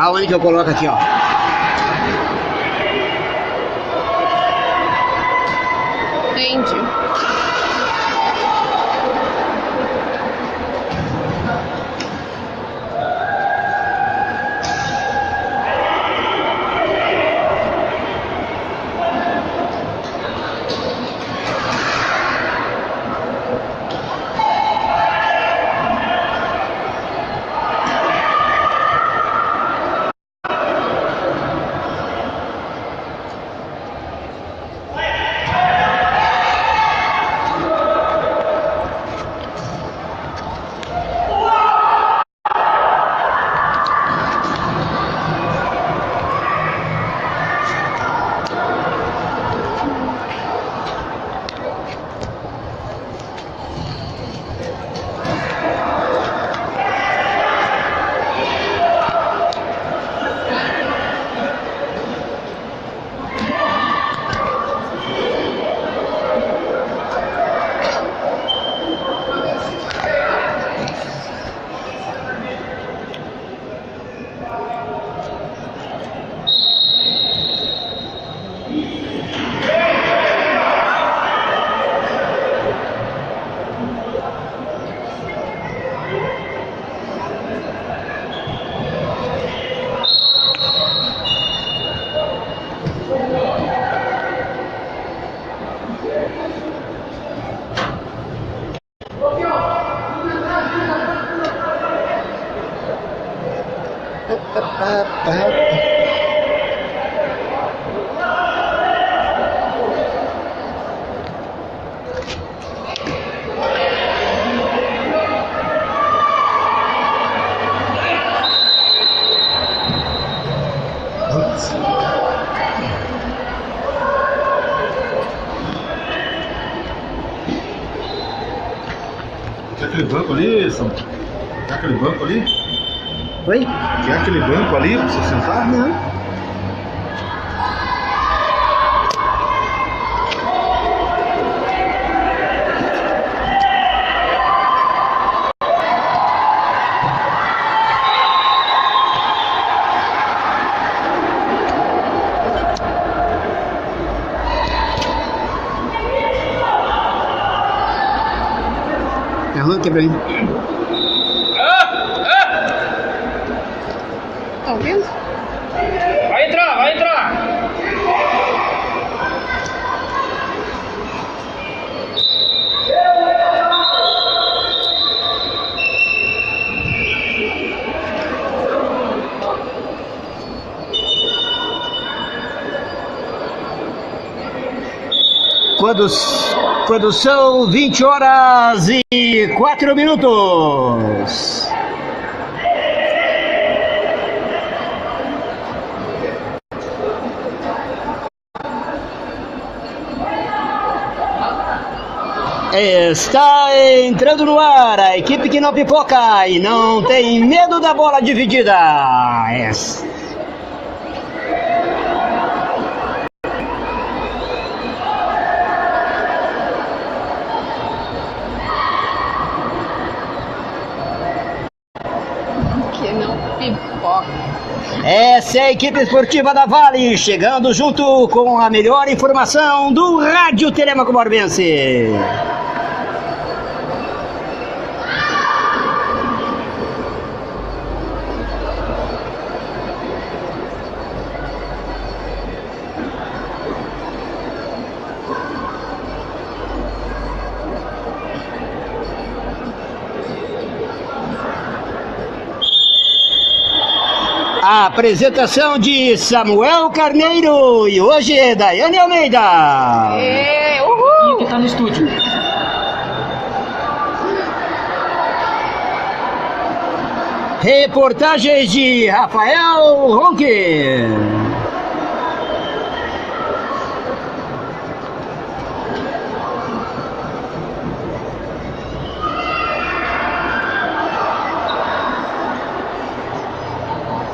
Aonde que eu coloco aqui, ó? Entendi. Quer aquele banco ali, São? Quer aquele banco ali? Oi? Quer aquele banco ali pra você sentar? Não. Arranca pra mim. Tá ouvindo? Vai entrar, vai entrar! Quando são 20 horas e 4 minutos. Está entrando no ar a equipe que não pipoca e não tem medo da bola dividida. Que não pipoca. Essa é a equipe esportiva da Vale, chegando junto com a melhor informação do Rádio Telêmaco Borbense. A apresentação de Samuel Carneiro e hoje Daiane Almeida. Uhul! E que tá no estúdio. Reportagens de Rafael Ronque.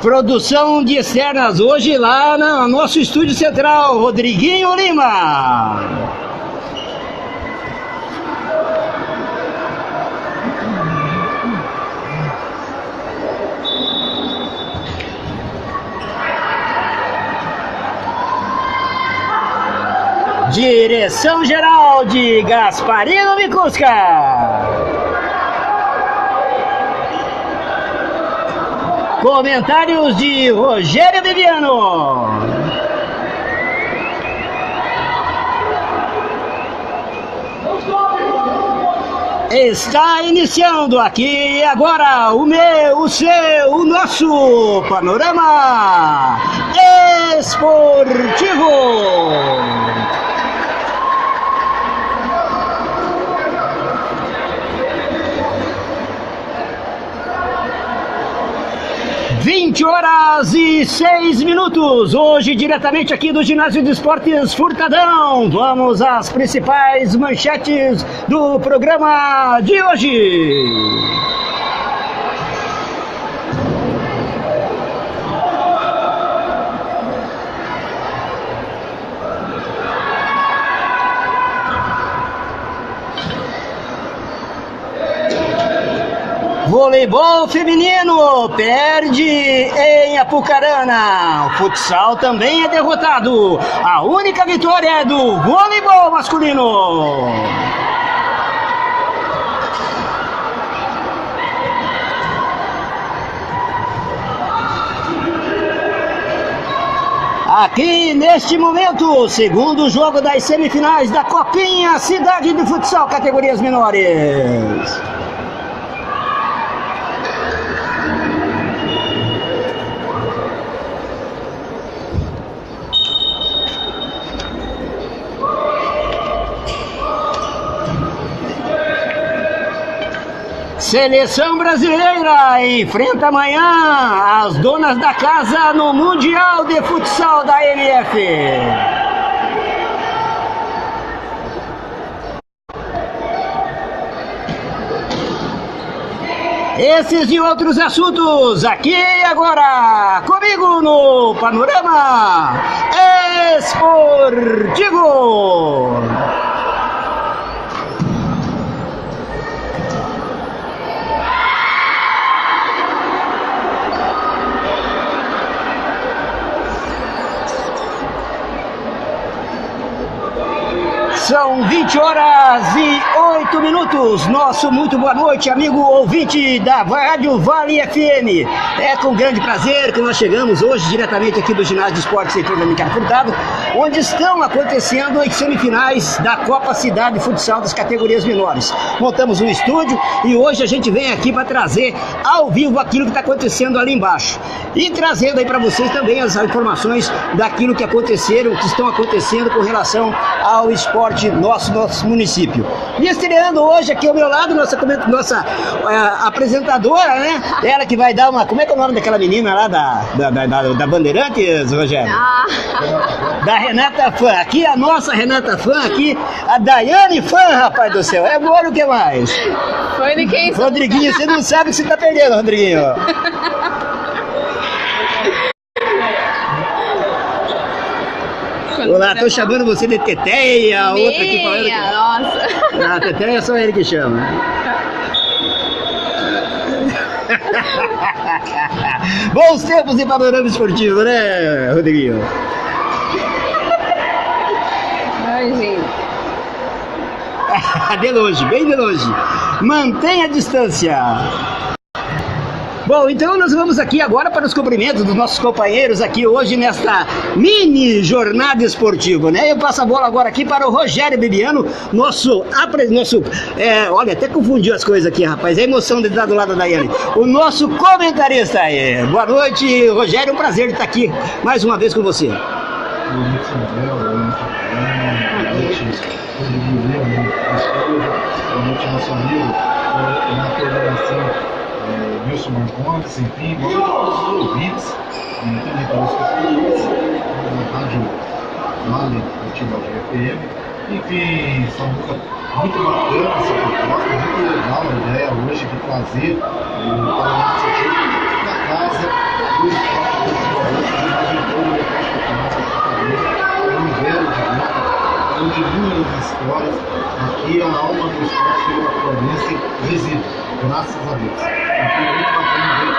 Produção de externas hoje lá no nosso estúdio central, Rodriguinho Lima. Direção geral de Gasparino Micusca. Comentários de Rogério Bibiano. Está iniciando aqui e agora o meu, o seu, o nosso panorama esportivo. (20h06). Hoje, diretamente aqui do Ginásio de Esportes Furtadão. Vamos às principais manchetes do programa de hoje. Voleibol feminino perde em Apucarana. O futsal também é derrotado. A única vitória é do voleibol masculino. Aqui neste momento, segundo jogo das semifinais da Copinha Cidade de Futsal, categorias menores. Seleção brasileira enfrenta amanhã as donas da casa no Mundial de Futsal da MF. Esses e outros assuntos aqui e agora, comigo no Panorama Esportivo. São 20h08. Nosso muito boa noite, amigo ouvinte da Rádio Vale FM. É com grande prazer que nós chegamos hoje diretamente aqui do Ginásio de Esportes Heitor de Alencar Furtado, onde estão acontecendo as semifinais da Copa Cidade de Futsal das categorias menores. Montamos um estúdio e hoje a gente vem aqui para trazer ao vivo aquilo que está acontecendo ali embaixo. E trazendo aí para vocês também as informações daquilo que aconteceram, que estão acontecendo com relação ao esporte nosso município. E estreando hoje aqui ao meu lado, nossa apresentadora, né? Ela que vai dar uma... Como é que é o nome daquela menina lá da Bandeirantes, Rogério? Da Renata Fã. Aqui a nossa Renata Fã, aqui a Daiane Fã, rapaz do céu. É bom o que mais? Foi de quem? Rodriguinho, você não sabe o que você tá perdendo, Rodriguinho. Olá, tô chamando você de Teteia, a outra aqui falando que... Nossa. Ah, Teteia é só ele que chama. Bons tempos de panorama esportivo, né, Rodriguinho? Ai, gente. De longe, bem de longe. Mantenha a distância. Bom, então nós vamos aqui agora para os cumprimentos dos nossos companheiros aqui hoje nesta mini jornada esportiva, né? Eu passo a bola agora aqui para o Rogério Bibiano, olha, até confundiu as coisas aqui, rapaz, a emoção de estar do lado da Daiane. O nosso comentarista aí. Boa noite, Rogério, um prazer de estar aqui mais uma vez com você. Boa noite, Samuel, boa noite, nosso amigo, na coordenação. Wilson Marcondes, enfim, boa noite a todos os ouvintes, também para os espectadores, na Rádio Vale FM. Enfim, essa música muito bacana, essa proposta, muito legal a ideia hoje de trazer o Parlamento Iniciativo da casa do esporte do onde inúmeras histórias, aqui a alma do esporte florianense reside, graças a Deus. Então é muito bacana ver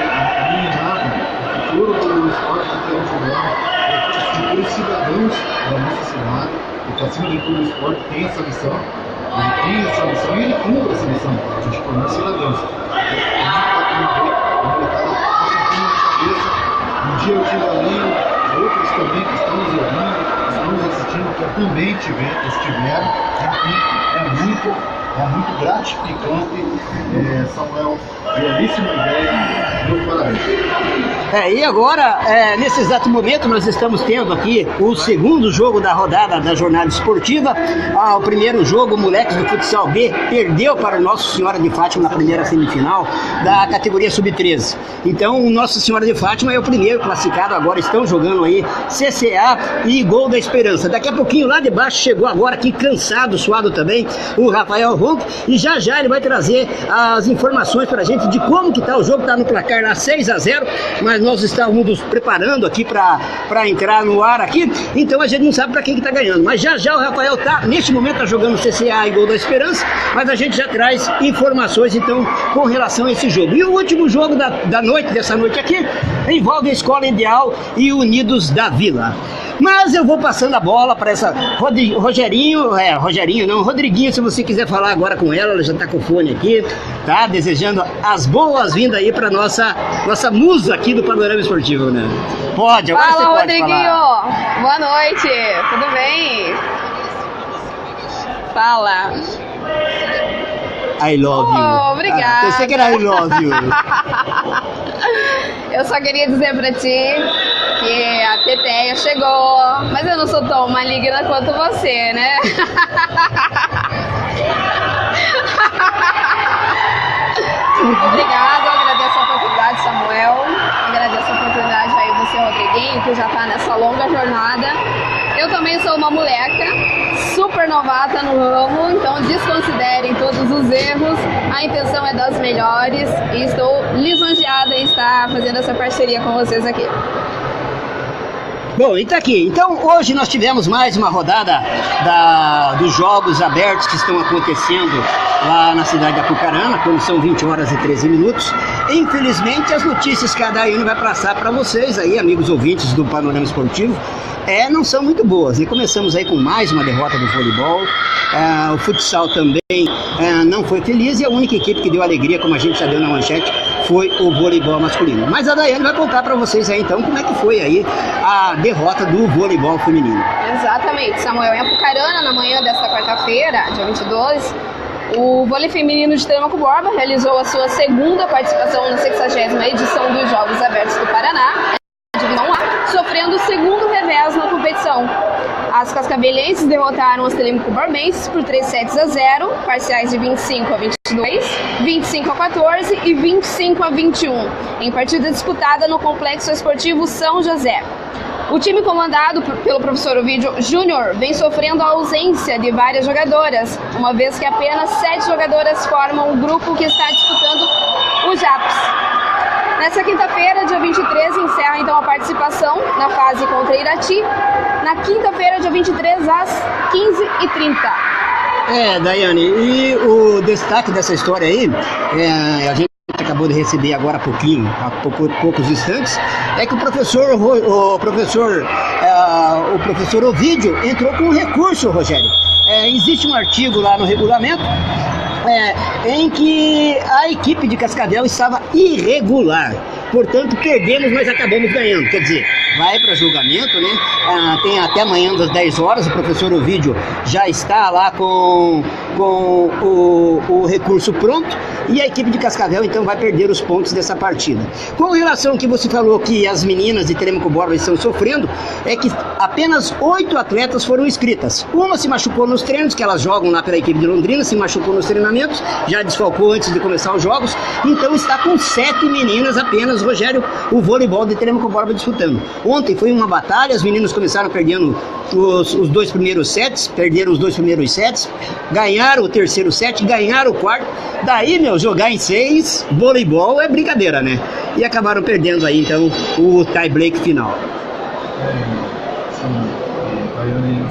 a meninada, o futuro do esporte que estamos jogando, os cidadãos da nossa cidade, porque acima de tudo o esporte tem essa missão, ele tem essa missão e ele cumpre essa missão de se tornar cidadãos. Um dia eu estive ali, outros também que estão nos ouvindo, estamos assistindo, que também estiveram, enfim, é muito gratificante, Samuel, belíssima ideia, meus parabéns. E agora, nesse exato momento, nós estamos tendo aqui o segundo jogo da rodada da jornada esportiva. O primeiro jogo, o Moleques do Futsal B perdeu para o Nossa Senhora de Fátima na primeira semifinal da categoria Sub-13. Então, o Nossa Senhora de Fátima é o primeiro classificado, agora estão jogando aí CCA e Gol da Esperança. Daqui a pouquinho, lá de baixo, chegou agora aqui, cansado, suado também, o Rafael Ronco, e já ele vai trazer as informações pra gente de como que tá o jogo. Tá no placar lá 6-0, mas nós estamos nos preparando aqui pra entrar no ar aqui, então a gente não sabe pra quem que tá ganhando, mas já o Rafael neste momento tá jogando CCA e Gol da Esperança, mas a gente já traz informações então com relação a esse jogo. E o último jogo dessa noite aqui envolve a Escola Ideal e Unidos da Vila. Mas eu vou passando a bola para essa Rodriguinho, se você quiser falar agora com ela já tá com o fone aqui, tá? Desejando as boas-vindas aí para nossa musa aqui do Panorama Esportivo, né? Pode, agora Fala, você pode Rodriguinho! falar. Boa noite, tudo bem? Fala. I love you. Obrigada. Eu sei que era I love you. Eu só queria dizer pra ti que a Teteia chegou, mas eu não sou tão maligna quanto você, né? Obrigado, agradeço a oportunidade, Samuel. Agradeço a oportunidade aí você, Rodriguinho, que já tá nessa longa jornada. Eu também sou uma moleca, super novata no ramo, então desconsiderem todos os erros. A intenção é das melhores e estou lisonjeada em estar fazendo essa parceria com vocês aqui. Bom, e tá aqui. Então, hoje nós tivemos mais uma rodada dos Jogos Abertos que estão acontecendo lá na cidade de Apucarana, quando são 20h13. Infelizmente, as notícias que a Daiane vai passar para vocês aí, amigos ouvintes do Panorama Esportivo, não são muito boas. E começamos aí com mais uma derrota do voleibol. O futsal também não foi feliz e a única equipe que deu alegria, como a gente já deu na manchete, foi o voleibol masculino. Mas a Daiane vai contar para vocês aí então como é que foi aí a derrota do voleibol feminino. Exatamente, Samuel. Em Apucarana, na manhã desta quarta-feira, dia 22, o vôlei feminino de Telêmaco Borba realizou a sua segunda participação na 60ª edição dos Jogos Abertos do Paraná, divisão A, sofrendo o segundo revés na competição. As cascavelenses derrotaram os telêmaco-borbenses por 3-0, parciais de 25-22, 25-14 e 25-21, em partida disputada no Complexo Esportivo São José. O time comandado pelo professor Ovidio Júnior vem sofrendo a ausência de várias jogadoras, uma vez que apenas 7 jogadoras formam o grupo que está disputando o JAPS. Nessa quinta-feira, dia 23, encerra então a participação na fase contra Irati, na quinta-feira, dia 23, às 15h30. Daiane, e o destaque dessa história aí, a gente acabou de receber agora há pouquinho, há poucos instantes, é que o professor Ovidio entrou com um recurso, Rogério. Existe um artigo lá no regulamento em que a equipe de Cascavel estava irregular. Portanto, perdemos, mas acabamos ganhando. Quer dizer, vai para julgamento, né? Tem até amanhã das 10 horas, o professor Ovidio já está lá com o recurso pronto e a equipe de Cascavel então vai perder os pontos dessa partida. Com relação ao que você falou que as meninas de Telêmaco Borba estão sofrendo, é que apenas 8 atletas foram inscritas. Uma se machucou nos treinos, que elas jogam lá pela equipe de Londrina, se machucou nos treinamentos, já desfalcou antes de começar os jogos, então está com 7 meninas apenas, Rogério, o voleibol de Telêmaco Borba disputando. Ontem foi uma batalha, as meninas começaram perdendo os 2 primeiros sets, perderam os 2 primeiros sets, ganharam o terceiro set, ganharam o quarto, daí, jogar em 6, voleibol é brincadeira, né? E acabaram perdendo aí, então, o tie-break final.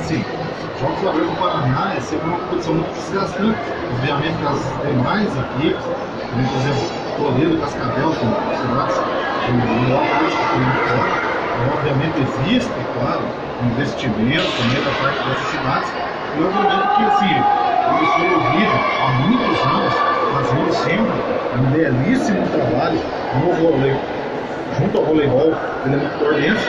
Sim, Jogos Abertos do Paraná é sempre uma competição muito desgastante. Obviamente que as demais equipes, por exemplo, Toledo e Cascavel são cidades com melhor prática, obviamente existe, claro, um investimento também da parte dessas cidades, e obviamente que assim, o professor Ovidio, há muitos anos, fazendo sempre um belíssimo trabalho no vôlei, junto ao voleibol telemacubarense,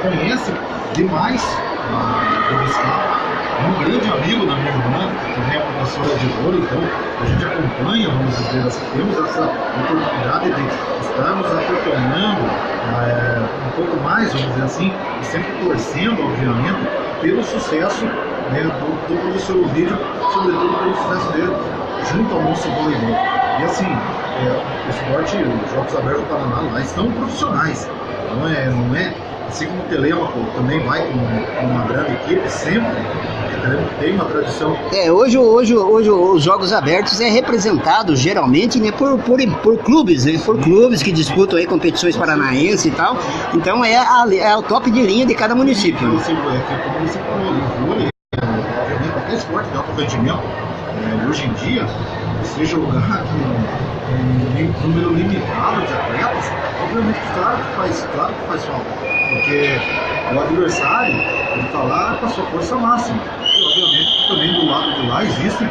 conhece demais o estado. Um grande amigo da minha irmã, que também é professora de vôlei, então a gente acompanha, vamos dizer assim, temos essa oportunidade de estarmos acompanhando um pouco mais, vamos dizer assim, e sempre torcendo, obviamente, pelo sucesso, né, do professor Ovidio, sobretudo pelo sucesso dele junto ao nosso voleibol. E assim, o esporte, os Jogos Abertos do Paraná lá estão profissionais, não é assim como o Telêmaco também vai com uma grande equipe, sempre tem uma tradição. Hoje os Jogos Abertos é representado geralmente, né, por clubes, né, por clubes que disputam aí competições paranaenses e tal. Então é o top de linha de cada município. Como você falou, o vôlei, obviamente, qualquer esporte de alto rendimento, hoje em dia, você jogar com um número limitado de atletas, obviamente, claro que faz falta. Porque o adversário está lá com a sua força máxima. E obviamente também do lado de lá existem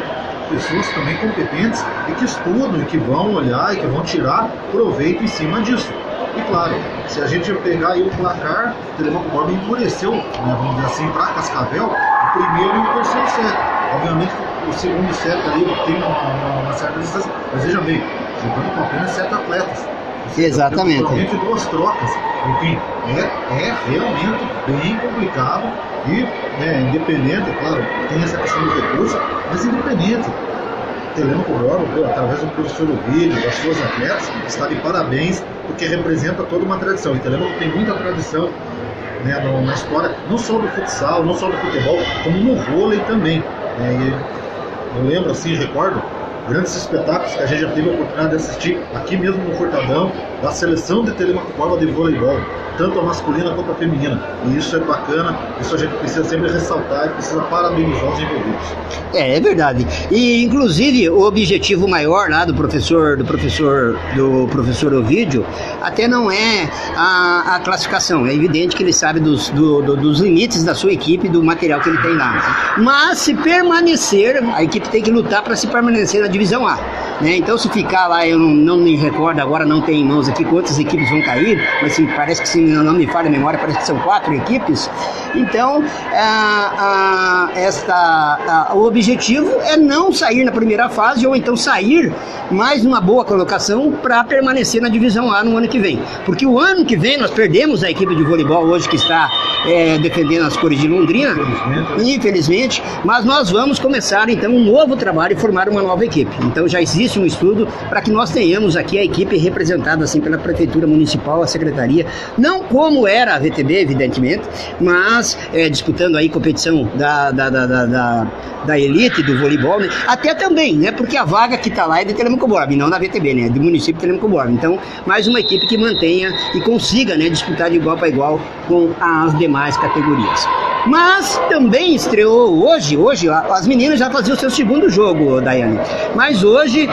pessoas também competentes e que estudam, e que vão olhar e que vão tirar proveito em cima disso. E claro, se a gente pegar aí o placar, o Telêmaco Borba endureceu, né, vamos dizer assim, para Cascavel, o primeiro e o terceiro set. Obviamente o segundo set ali tem uma certa distância, mas veja bem, jogando com apenas 7 atletas. Exatamente. Entre 2 trocas. Enfim, é realmente bem complicado e independente, claro, tem essa questão do recurso, mas independente. Telêmaco Borba, através do professor Ovidio, das suas atletas, está de parabéns, porque representa toda uma tradição. E Telêmaco tem muita tradição, né, na história, não só do futsal, não só do futebol, como no vôlei também. Eu lembro, assim, recordo grandes espetáculos que a gente já teve a oportunidade de assistir aqui mesmo no Furtadão, da seleção de Telêmaco Borba de voleibol, tanto a masculina quanto a feminina. E isso é bacana, isso a gente precisa sempre ressaltar e precisa parabenizar os envolvidos. É verdade. E inclusive o objetivo maior lá do professor Ovidio até não é a classificação. É evidente que ele sabe dos limites da sua equipe, do material que ele tem lá. Mas se permanecer, a equipe tem que lutar para se permanecer na divisão A. Né? Então se ficar lá, eu não me recordo agora, não tem em mãos aqui quantas equipes vão cair, mas parece que, se não me falha a memória, parece que são 4 equipes. Então o objetivo é não sair na primeira fase, ou então sair mais numa boa colocação para permanecer na divisão A no ano que vem. Porque o ano que vem nós perdemos a equipe de voleibol hoje que está defendendo as cores de Londrina, infelizmente, mas nós vamos começar então um novo trabalho e formar uma nova equipe. Então já existe um estudo para que nós tenhamos aqui a equipe representada assim pela Prefeitura Municipal, a Secretaria, não como era a VTB, evidentemente, mas disputando aí competição da elite do voleibol, né? Até também, né? Porque a vaga que está lá é de Telêmaco Borba, não da VTB, né? Do município de Telêmaco Borba. Então, mais uma equipe que mantenha e consiga, né, disputar de igual para igual com as demais categorias. Mas também estreou hoje as meninas já faziam o seu segundo jogo, Daiane. Mas hoje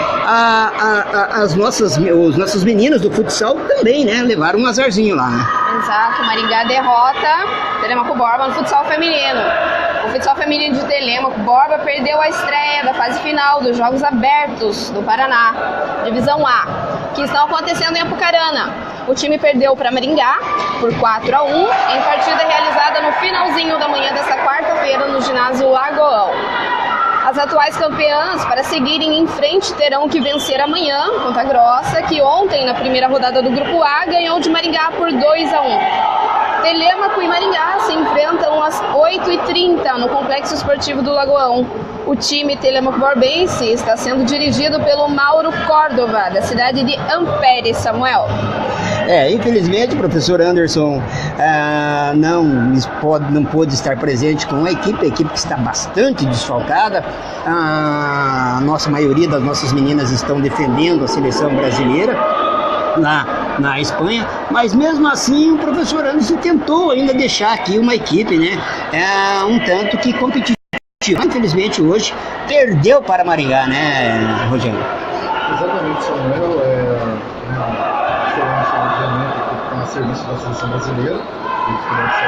os nossos meninos do futsal também, né, levaram um azarzinho lá, né? Exato, Maringá derrota Telêmaco Borba no futsal feminino. O futsal feminino de Telêmaco Borba perdeu a estreia da fase final dos Jogos Abertos do Paraná, Divisão A, que estão acontecendo em Apucarana. O time perdeu para Maringá por 4-1 em partida realizada no finalzinho da manhã desta quarta-feira no ginásio Lagoão. As atuais campeãs, para seguirem em frente, terão que vencer amanhã, Ponta Grossa, que ontem, na primeira rodada do Grupo A, ganhou de Maringá por 2-1. Telêmaco e Maringá se enfrentam às 8h30 no Complexo Esportivo do Lagoão. O time Telêmaco Borbense está sendo dirigido pelo Mauro Córdova, da cidade de Ampere, Samuel. Infelizmente o professor Anderson não pôde estar presente com a equipe que está bastante desfalcada. A nossa maioria das nossas meninas estão defendendo a seleção brasileira lá na Espanha, mas mesmo assim o professor Anderson tentou ainda deixar aqui uma equipe, né, um tanto que competitiva. Infelizmente hoje perdeu para Maringá, né, Rogério? Exatamente, Samuel. veterano obviamente que está a serviço da seleção brasileira, eles puderam ser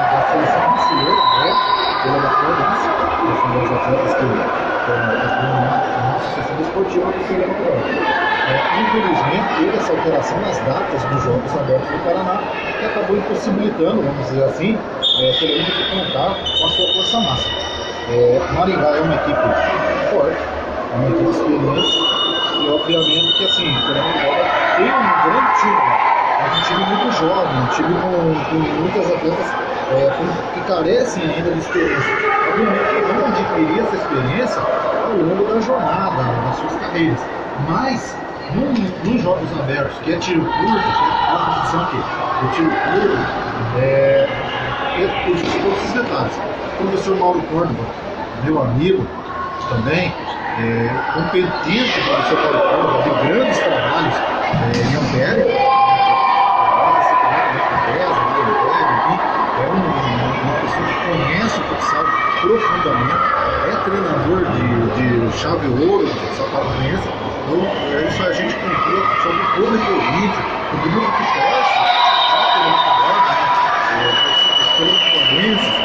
da seleção brasileira, pela da Florência, são dois atletas que a Associação Esportiva do Sul infelizmente, teve essa alteração nas datas dos Jogos Abertos do Paraná, que acabou impossibilitando, vamos dizer assim, pelo menos contar com a sua força máxima. Maringá é uma equipe forte, é uma equipe experiente, e obviamente que assim, tem um grande time, mas um time muito jovem, um time com muitas atletas que carecem ainda de experiência. Obviamente que vão adquirir essa experiência ao longo da jornada, das suas carreiras, mas nos Jogos Abertos, que é tiro curto, que é a competição aqui, o tiro curto, existem todos esses detalhes. O professor Mauro Córdoba, meu amigo também, competente professor Mauro Córdoba, de grandes trabalhos em Ampere, é uma pessoa que conhece o futsal profundamente, é treinador de chave ouro do futsal paranaense. Então, isso a gente comprou sobre o público ouvinte, o público que torce, os paranaenses,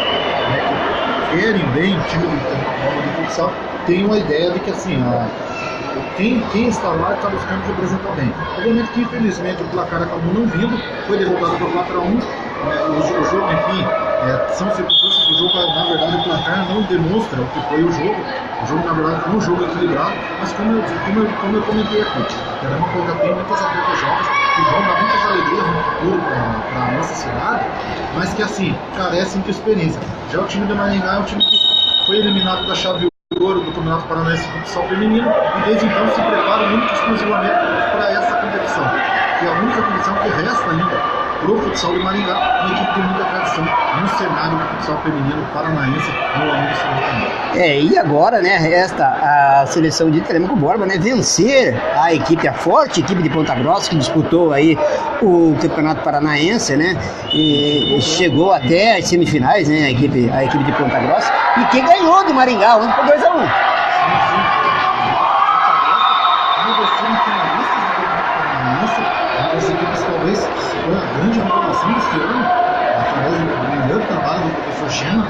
que querem bem o time de futsal, tem uma ideia de que assim, quem está lá está buscando representar bem. Obviamente que infelizmente o placar acabou não vindo, foi derrotado por 4-1. O jogo, enfim, são circunstâncias do jogo, na verdade o placar não demonstra o que foi o jogo. O jogo, na verdade, foi um jogo equilibrado, mas como eu comentei aqui, era uma coisa que tem muitas atletas jovens que vão dar muitas alegrias no futuro para a nossa cidade, mas que assim, carecem de experiência. Já o time do Maringá é um time que foi eliminado da chave ouro do Campeonato Paranaense de Futsal Feminino e desde então se prepara única e exclusivamente para essa competição, que é a única competição que resta ainda pro futsal de Maringá, uma equipe de muita tradição no cenário do futsal feminino paranaense no ano de Sul. E agora, né, resta a seleção de Telêmaco Borba, né, vencer a forte equipe de Ponta Grossa, que disputou aí o Campeonato Paranaense, né, e chegou até as semifinais, né, a equipe de Ponta Grossa, e que ganhou do Maringá, ontem por 2-1. As equipes talvez foi a grande revelação deste ano, através do brilhante trabalho do professor Xena,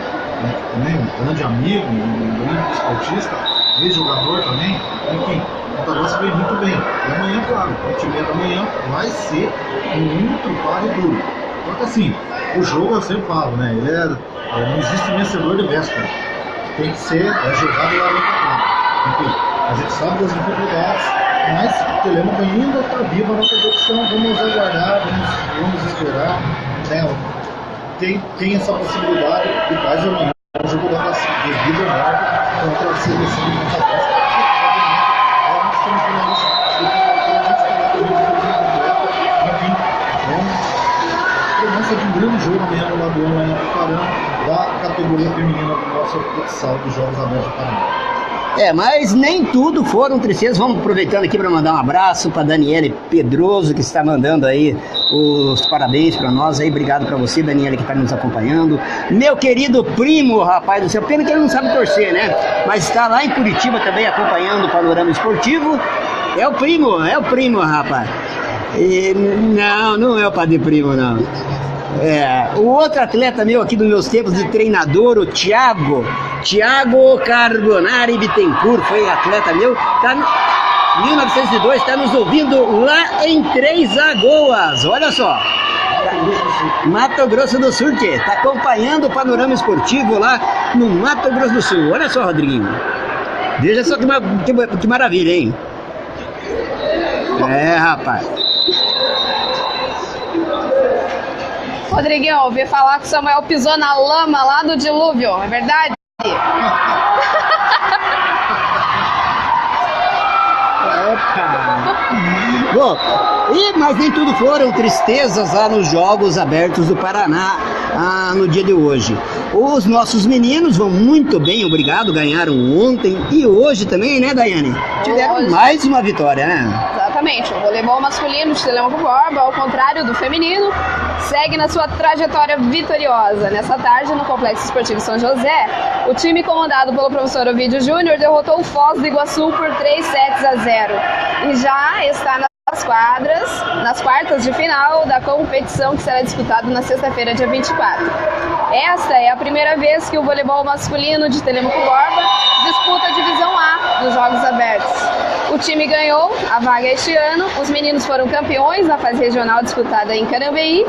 também um grande amigo, um grande esportista, ex-jogador também, enfim, o Tagossa veio muito bem. E amanhã, claro, 8h30 da manhã, vai ser muito páreo duro. Só que assim, o jogo eu sempre falo, né? Não existe vencedor de véspera, tem que ser jogado lá no campeonato. Enfim, a gente sabe das dificuldades, mas o Telêmaco ainda está viva na competição, vamos aguardar, vamos esperar, né? Tem essa possibilidade de quase amanhã o jogo da classificação devido ao morte contra a seleção de Ponta Grossa, que obviamente é um semifinalista enfim, promessa de um grande jogo amanhã no Lagoão, amanhã no Parão, da categoria feminina do nosso futsal dos Jogos Abertos do Paraná. Mas nem tudo foram tristezas. Vamos aproveitando aqui para mandar um abraço para Daniele Pedroso, que está mandando aí os parabéns para nós aí. Obrigado para você, Daniele, que está nos acompanhando. Meu querido primo, rapaz do céu, pena que ele não sabe torcer, né? Mas está lá em Curitiba também acompanhando o panorama esportivo. É o primo, rapaz. Não é o Padre Primo, não. O outro atleta meu aqui dos meus tempos de treinador, o Thiago Carbonari Bittencourt, foi atleta meu, tá no 1902, está nos ouvindo lá em Três Lagoas, olha só, Mato Grosso do Sul, está acompanhando o panorama esportivo lá no Mato Grosso do Sul, olha só, Rodriguinho, veja só que maravilha, hein? Rapaz. Rodriguinho, ouvi falar que o Samuel pisou na lama lá do dilúvio, é verdade? Bom, mas nem tudo foram tristezas lá nos Jogos Abertos do Paraná no dia de hoje. Os nossos meninos vão muito bem, obrigado, ganharam ontem e hoje também, né, Daiane? Tiveram mais uma vitória, né? Exatamente. Exatamente, o voleibol masculino de Telêmaco Borba, ao contrário do feminino, segue na sua trajetória vitoriosa. Nessa tarde, no Complexo Esportivo São José, o time comandado pelo professor Ovídio Júnior derrotou o Foz do Iguaçu por 3-0 e já está nas quartas de final da competição que será disputada na sexta-feira, dia 24. Esta é a primeira vez que o voleibol masculino de Telêmaco Borba disputa a divisão A dos Jogos Abertos. O time ganhou a vaga este ano, os meninos foram campeões na fase regional disputada em Carambeí.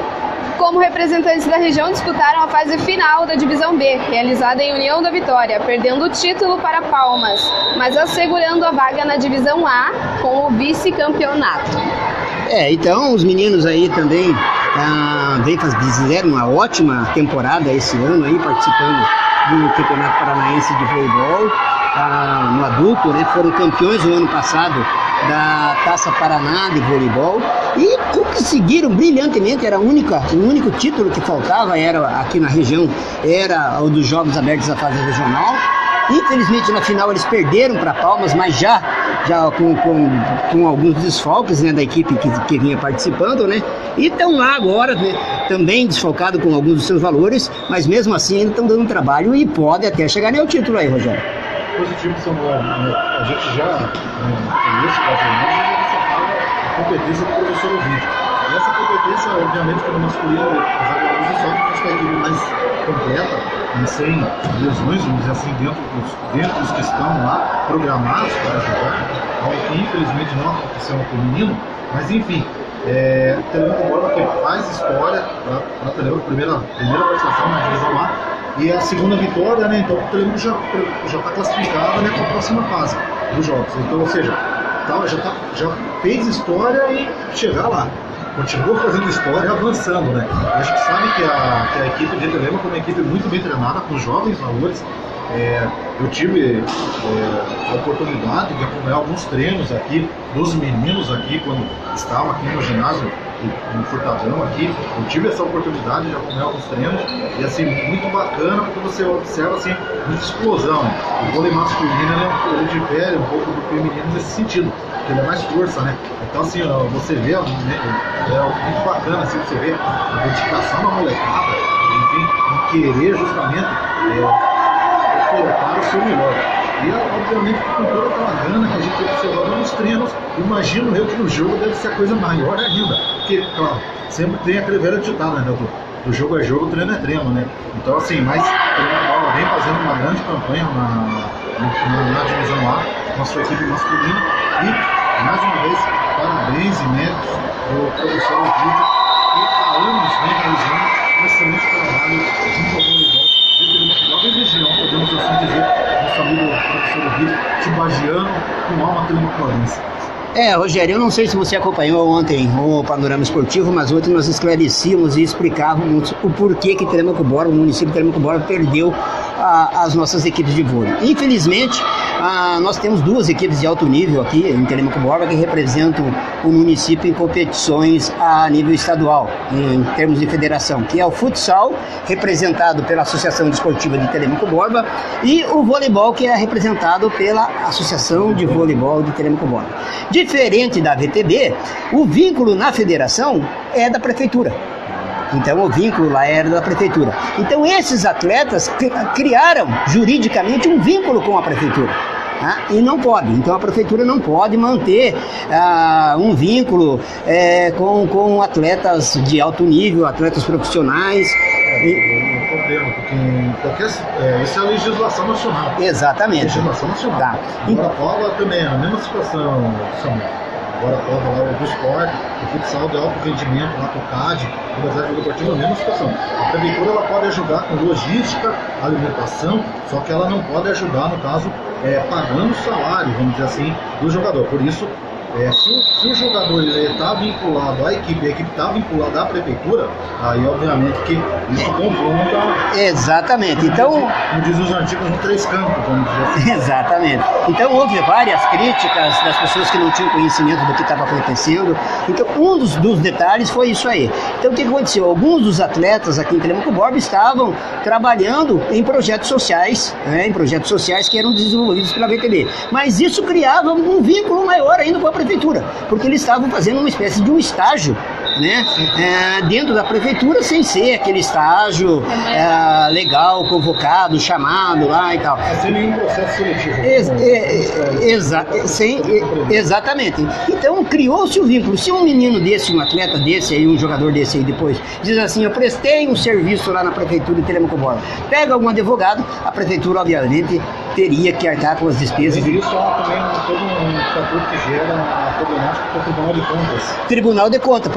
Como representantes da região, disputaram a fase final da Divisão B, realizada em União da Vitória, perdendo o título para Palmas, mas assegurando a vaga na Divisão A com o vice-campeonato. Então os meninos aí também fizeram uma ótima temporada esse ano aí, participando do Campeonato Paranaense de Voleibol no adulto, né? Foram campeões no ano passado da Taça Paraná de voleibol e conseguiram brilhantemente. Era o único título que faltava aqui na região, era o dos Jogos Abertos da fase regional. Infelizmente na final eles perderam para Palmas, mas já com alguns desfalques, né, da equipe que vinha participando, né? E estão lá agora, né, também desfalcado com alguns dos seus valores, mas mesmo assim ainda estão dando trabalho e pode até chegar ao título aí, Rogério. Positivo, Samuel, a gente já nesse a competência do professor Ovídio. E essa competência, obviamente, pelo masculino, os desfalques com a equipe mais completa, sem lesões, vamos dizer assim, dentro dos que estão lá programados para jogar, que infelizmente não aconteceu no feminino, mas enfim, Telêmaco Borba que faz história para a Telêmaco, primeira participação na divisão A, e a segunda vitória, né? Então o Telêmaco já está classificado, né, para a próxima fase dos jogos. Então, ou seja, já fez história e chegar lá. Continua fazendo história e avançando, né? A gente sabe que a equipe de Telêmaco é uma equipe muito bem treinada, com jovens valores. Eu tive a oportunidade de acompanhar alguns treinos aqui dos meninos aqui, quando estavam aqui no ginásio no Furtadão aqui. Eu tive essa oportunidade de acompanhar alguns treinos e assim, muito bacana, porque você observa assim, muita explosão. O vôlei masculino ele difere um pouco do feminino nesse sentido, porque ele é mais força, né? Então assim, você vê, é muito bacana assim, você vê a dedicação da molecada, enfim, em querer justamente colocar o seu melhor. E obviamente com toda aquela grana que a gente observava nos treinos, imagino eu que no jogo deve ser a coisa maior ainda. Porque, claro, sempre tem aquele velho ditado, né, doutor? Do jogo é jogo, treino é treino, né? Então assim, mas ela vem fazendo uma grande campanha na divisão A, com a sua equipe masculina. E, mais uma vez, parabéns e méritos do professor Ovídio, que há anos vem realizando um excelente trabalho junto ao voleibol de região, podemos assim dizer, nosso amigo professor Ovídio, tibagiano com alma telemacorense. Rogério, eu não sei se você acompanhou ontem o Panorama Esportivo, mas ontem nós esclarecíamos e explicávamos o porquê que Telêmaco Borba, o município de Telêmaco Borba, perdeu as nossas equipes de vôlei. Infelizmente, nós temos duas equipes de alto nível aqui em Telêmaco Borba que representam o município em competições a nível estadual, em termos de federação, que é o futsal, representado pela Associação Desportiva de Telêmaco Borba, e o voleibol, que é representado pela Associação de Voleibol de Telêmaco Borba. Diferente da VTB, o vínculo na federação é da prefeitura. Então o vínculo lá era da prefeitura. Então esses atletas criaram juridicamente um vínculo com a prefeitura. E não pode. Então a prefeitura não pode manter um vínculo com atletas de alto nível, atletas profissionais. O problema, porque isso é a legislação nacional. Exatamente. Legislação nacional. Tá. Agora a prova também é a mesma situação, Samuel. Agora a prova lá do esporte, o futsal de alto rendimento, lá com o CAD, o Universidade Deportiva, a mesma situação. A prefeitura ela pode ajudar com logística, alimentação, só que ela não pode ajudar, no caso, pagando o salário, vamos dizer assim, do jogador. Por isso, se o jogador está vinculado à equipe, a equipe está vinculada à prefeitura, aí obviamente que isso confronta. Exatamente. Então, como diz os antigos, no três campos, vamos dizer assim. Exatamente. Então houve várias críticas das pessoas que não tinham conhecimento do que estava acontecendo. Então um dos detalhes foi isso aí. Então o que aconteceu? Alguns dos atletas aqui em Telêmaco Borba estavam trabalhando em projetos sociais, que eram desenvolvidos pela VTB. Mas isso criava um vínculo maior ainda com a prefeitura. prefeitura, porque eles estavam fazendo uma espécie de um estágio, né, dentro da prefeitura, sem ser aquele estágio legal, convocado, chamado lá e tal. Sem nenhum processo seletivo. Exatamente. Então criou-se o vínculo. Se um menino desse, um atleta desse aí, um jogador desse aí depois, diz assim, eu prestei um serviço lá na prefeitura de Telemaco Borba, pega algum advogado, a prefeitura obviamente teria que arcar com as despesas. E isso também todo um fator que gera a problemática para o Tribunal de Contas. Tribunal de Contas,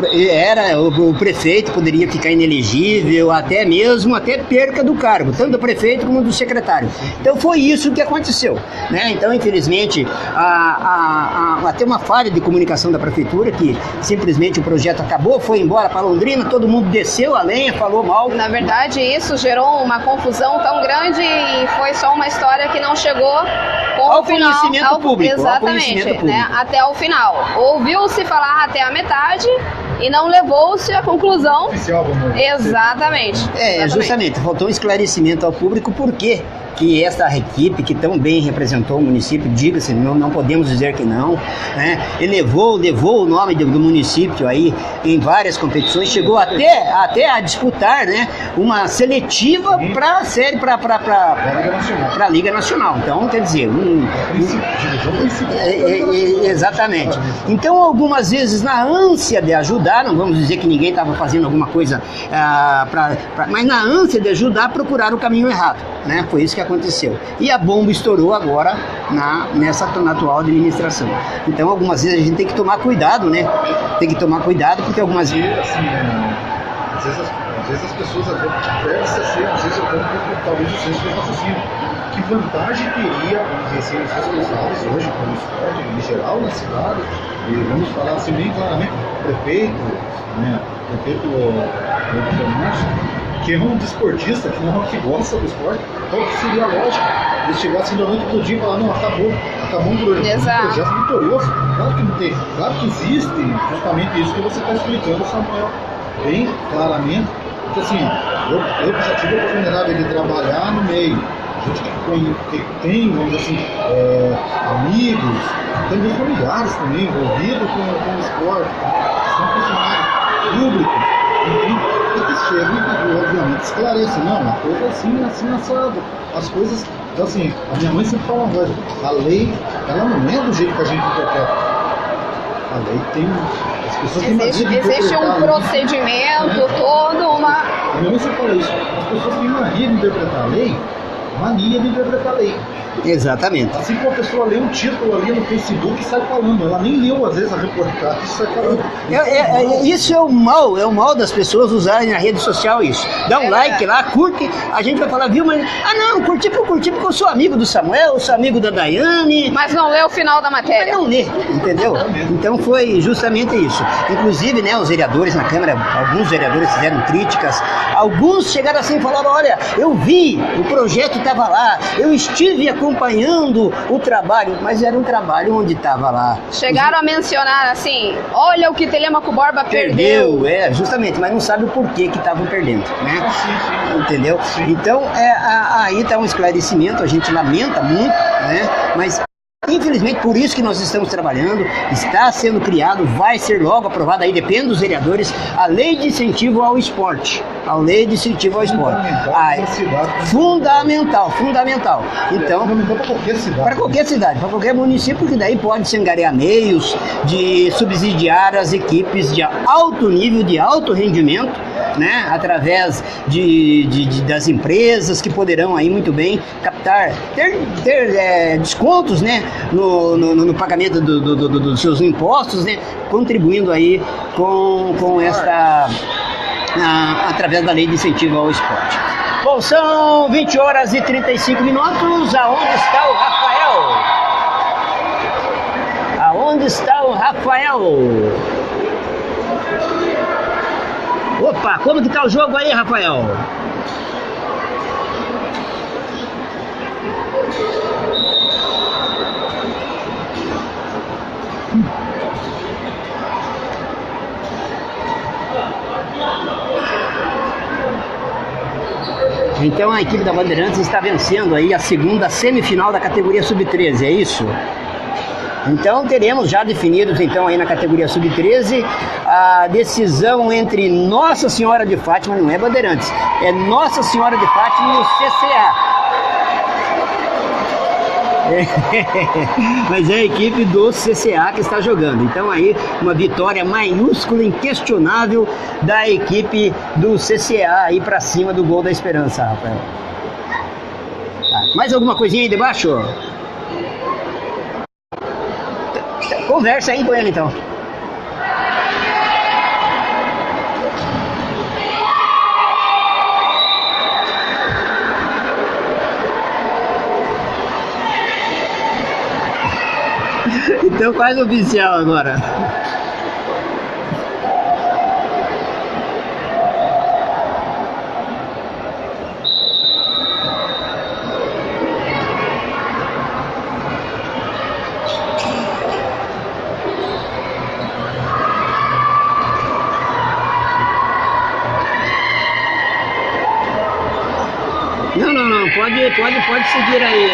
o prefeito poderia ficar inelegível, até perca do cargo, tanto do prefeito como do secretário. Então foi isso que aconteceu, né? Então infelizmente até uma falha de comunicação da prefeitura, que simplesmente o projeto acabou, foi embora para Londrina, todo mundo desceu a lenha, falou mal. Na verdade isso gerou uma confusão tão grande e foi só uma história que não chegou ao conhecimento público. Exatamente, né? Até o final. Ouviu-se falar até a metade e não levou-se à conclusão. Oficial, exatamente. Justamente, faltou um esclarecimento ao público por quê que essa equipe que tão bem representou o município, diga-se, não podemos dizer que não, né? Levou o nome do município aí em várias competições, chegou até a disputar, né, uma seletiva para a Liga Nacional. Então, quer dizer, exatamente. Então, algumas vezes na ânsia de ajudar, não vamos dizer que ninguém estava fazendo alguma coisa, mas na ânsia de ajudar, procuraram o caminho errado, né? Foi isso que aconteceu. E a bomba estourou agora nessa atual administração. Então, algumas vezes a gente tem que tomar cuidado, né? Tem que tomar cuidado, porque algumas vezes... Às vezes as pessoas perdem-se assim, às vezes eu talvez o senso de raciocínio. Que vantagem teria os responsáveis hoje pelo esporte em geral na cidade, e vamos falar assim bem claramente, o prefeito que é um desportista, que gosta do esporte, qual que seria a lógica? Eles chegassem da noite pro dia e falar, não, acabou um projeto vitorioso. Claro que não tem, claro que existe justamente isso que você está explicando, Samuel, bem claramente, porque assim, eu já tive a oportunidade de trabalhar no meio, gente que tem, vamos dizer assim, amigos, também familiares também, envolvidos com o esporte, são funcionários públicos, eles chegam e obviamente esclarecem, não, uma coisa assim, assado, as coisas, então assim, a minha mãe sempre fala uma coisa, a lei, ela não é do jeito que a gente interpreta, a lei tem, as pessoas têm mania de interpretar. Existe um procedimento, todo uma... A minha mãe sempre fala isso, as pessoas têm mania de interpretar a lei, Exatamente. Assim como a pessoa lê um título ali no Facebook e sai falando, ela nem leu às vezes a reportagem e sai falando. Isso é o mal das pessoas usarem na rede social isso. Dá um like lá, curte, a gente vai falar, viu, mas... não, curti porque eu sou amigo do Samuel, eu sou amigo da Daiane. Mas não lê o final da matéria. Mas não lê, entendeu? Então foi justamente isso. Inclusive, né, os vereadores na Câmara, alguns vereadores fizeram críticas, alguns chegaram assim e falaram, olha, eu vi, o projeto estava lá, eu estive acompanhando o trabalho, mas era um trabalho onde estava lá. Chegaram a mencionar assim, olha o que Telemaco Borba perdeu. Justamente, mas não sabe o porquê que estavam perdendo, né? Sim. Entendeu? Sim. Então, aí está um esclarecimento, a gente lamenta muito, né? Mas... infelizmente, por isso que nós estamos trabalhando, está sendo criado, vai ser logo aprovado, aí depende dos vereadores, a lei de incentivo ao esporte. Fundamental. Então, para qualquer cidade, para qualquer município, porque daí pode se angariar meios de subsidiar as equipes de alto nível, de alto rendimento, né, através das empresas que poderão aí muito bem captar, ter descontos, né, no pagamento dos seus impostos, né, contribuindo aí com esta, através da lei de incentivo ao esporte. Bom, são 20 horas e 35 minutos, aonde está o Rafael? Opa, como que tá o jogo aí, Rafael? Então a equipe da Bandeirantes está vencendo aí a segunda semifinal da categoria Sub-13, é isso? Então teremos já definidos então aí na categoria sub-13 a decisão entre Nossa Senhora de Fátima, não é Bandeirantes, é Nossa Senhora de Fátima e o CCA. Mas é a equipe do CCA que está jogando. Então aí uma vitória maiúscula, inquestionável da equipe do CCA aí para cima do Gol da Esperança, Rafael. Tá. Mais alguma coisinha aí debaixo? Conversa aí com ele então. Então faz oficial agora. Não, pode seguir aí.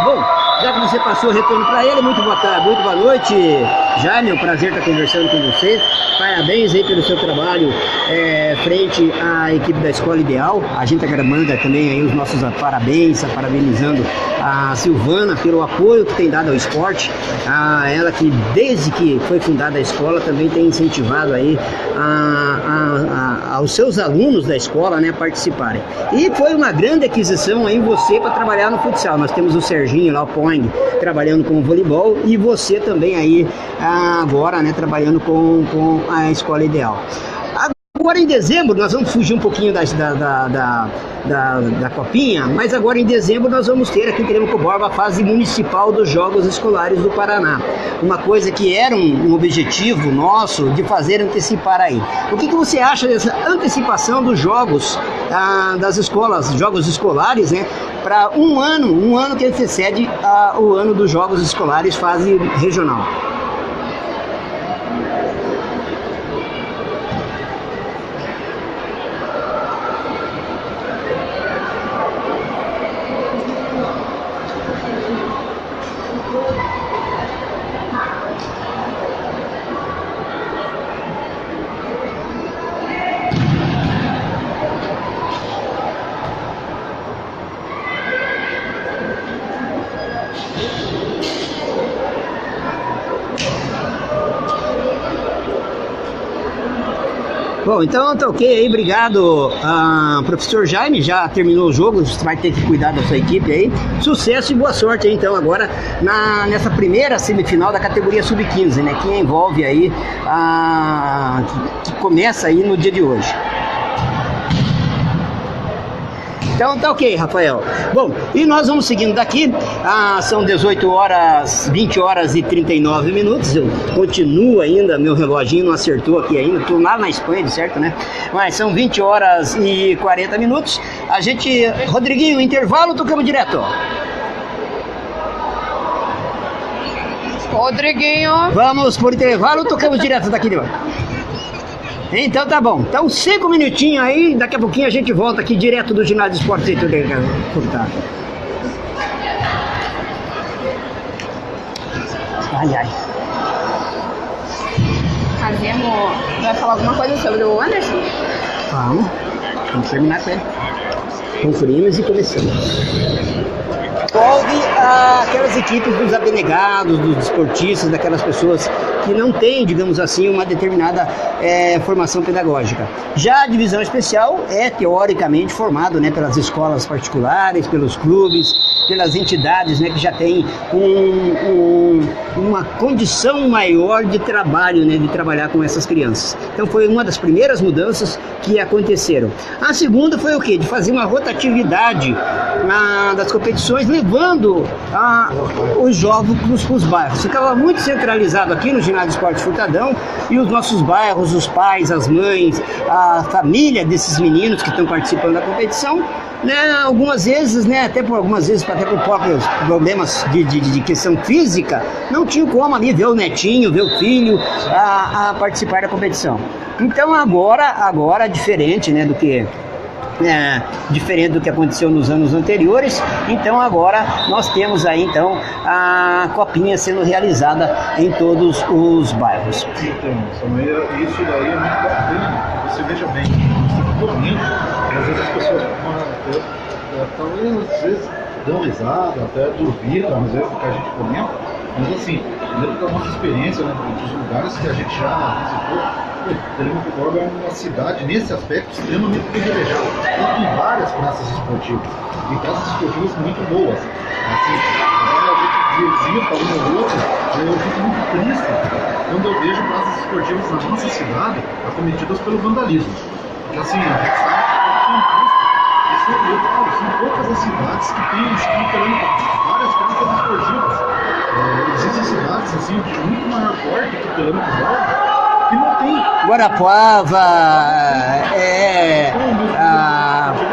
Bom, já que você passou o retorno para ele, muito boa tarde, muito boa noite, Jaime, é um prazer estar conversando com você. Parabéns aí pelo seu trabalho frente à equipe da Escola Ideal. A gente manda também aí os nossos parabéns, parabenizando a Silvana pelo apoio que tem dado ao esporte. Ela que desde que foi fundada a escola também tem incentivado aí aos seus alunos da escola, né, participarem. E foi uma grande aquisição aí você para trabalhar no futsal. Nós temos o Serginho lá, o Poing, trabalhando com o voleibol, e você também aí agora, né, trabalhando com a Escola Ideal. Agora em dezembro nós vamos fugir um pouquinho da Copinha, mas agora em dezembro nós vamos ter aqui em Tremembé a fase municipal dos Jogos Escolares do Paraná. Uma coisa que era um objetivo nosso de fazer antecipar aí. O que você acha dessa antecipação dos jogos das escolas, jogos escolares, né? Para um ano que antecede o ano dos Jogos Escolares fase regional. Bom, então tá ok aí, obrigado, professor Jaime, já terminou o jogo, você vai ter que cuidar da sua equipe aí, sucesso e boa sorte aí, então agora nessa primeira semifinal da categoria sub-15, né, que envolve aí, que começa aí no dia de hoje. Então tá ok, Rafael. Bom, e nós vamos seguindo daqui, são 18 horas, 20 horas e 39 minutos, eu continuo ainda, meu reloginho não acertou aqui ainda, tô lá na Espanha, certo, né? Mas são 20 horas e 40 minutos, a gente, Rodriguinho, intervalo, tocamos direto. Rodriguinho. Vamos por intervalo, tocamos direto daqui de lá. Então tá bom, então 5 minutinhos aí, daqui a pouquinho a gente volta aqui direto do ginásio de esportes e tudo. Ai. Vai falar alguma coisa sobre o Anderson? Vamos terminar com ele. Conferimos e começamos. Envolve aquelas equipes dos abnegados, dos desportistas, daquelas pessoas que não têm, digamos assim, uma determinada formação pedagógica. Já a divisão especial é teoricamente formado, né, pelas escolas particulares, pelos clubes, pelas entidades, né, que já têm uma condição maior de trabalho, né, de trabalhar com essas crianças. Então foi uma das primeiras mudanças que aconteceram. A segunda foi o quê? De fazer uma rotatividade das competições, levando os jogos para os bairros. Ficava muito centralizado aqui no Ginásio Esporte Furtadão, e os nossos bairros, os pais, as mães, a família desses meninos que estão participando da competição, né, algumas vezes, né, até por próprios problemas de questão física, não tinham como ali ver o netinho, ver o filho a participar da competição. Então agora diferente, né, do que diferente do que aconteceu nos anos anteriores. Então agora nós temos aí então a copinha sendo realizada em todos os bairros. Então, isso daí é muito bacana. Você veja bem, você comenta, às vezes as pessoas talvez às vezes dão risada, até duvidam, às vezes do que a gente comenta, mas assim, dentro da nossa experiência, né, dos lugares que a gente já visitou, Telemaco-Borba é uma cidade, nesse aspecto, extremamente privilegiada. Tem várias praças esportivas, e praças esportivas muito boas. Assim, a gente visita uma ou outra, eu fico muito triste quando eu vejo praças esportivas na nossa cidade acometidas pelo vandalismo. Porque assim, a gente sabe que são poucas as cidades que têm várias praças esportivas. Existem cidades assim, de muito maior porte que Telemaco-Borba, que não tem. Guarapuava,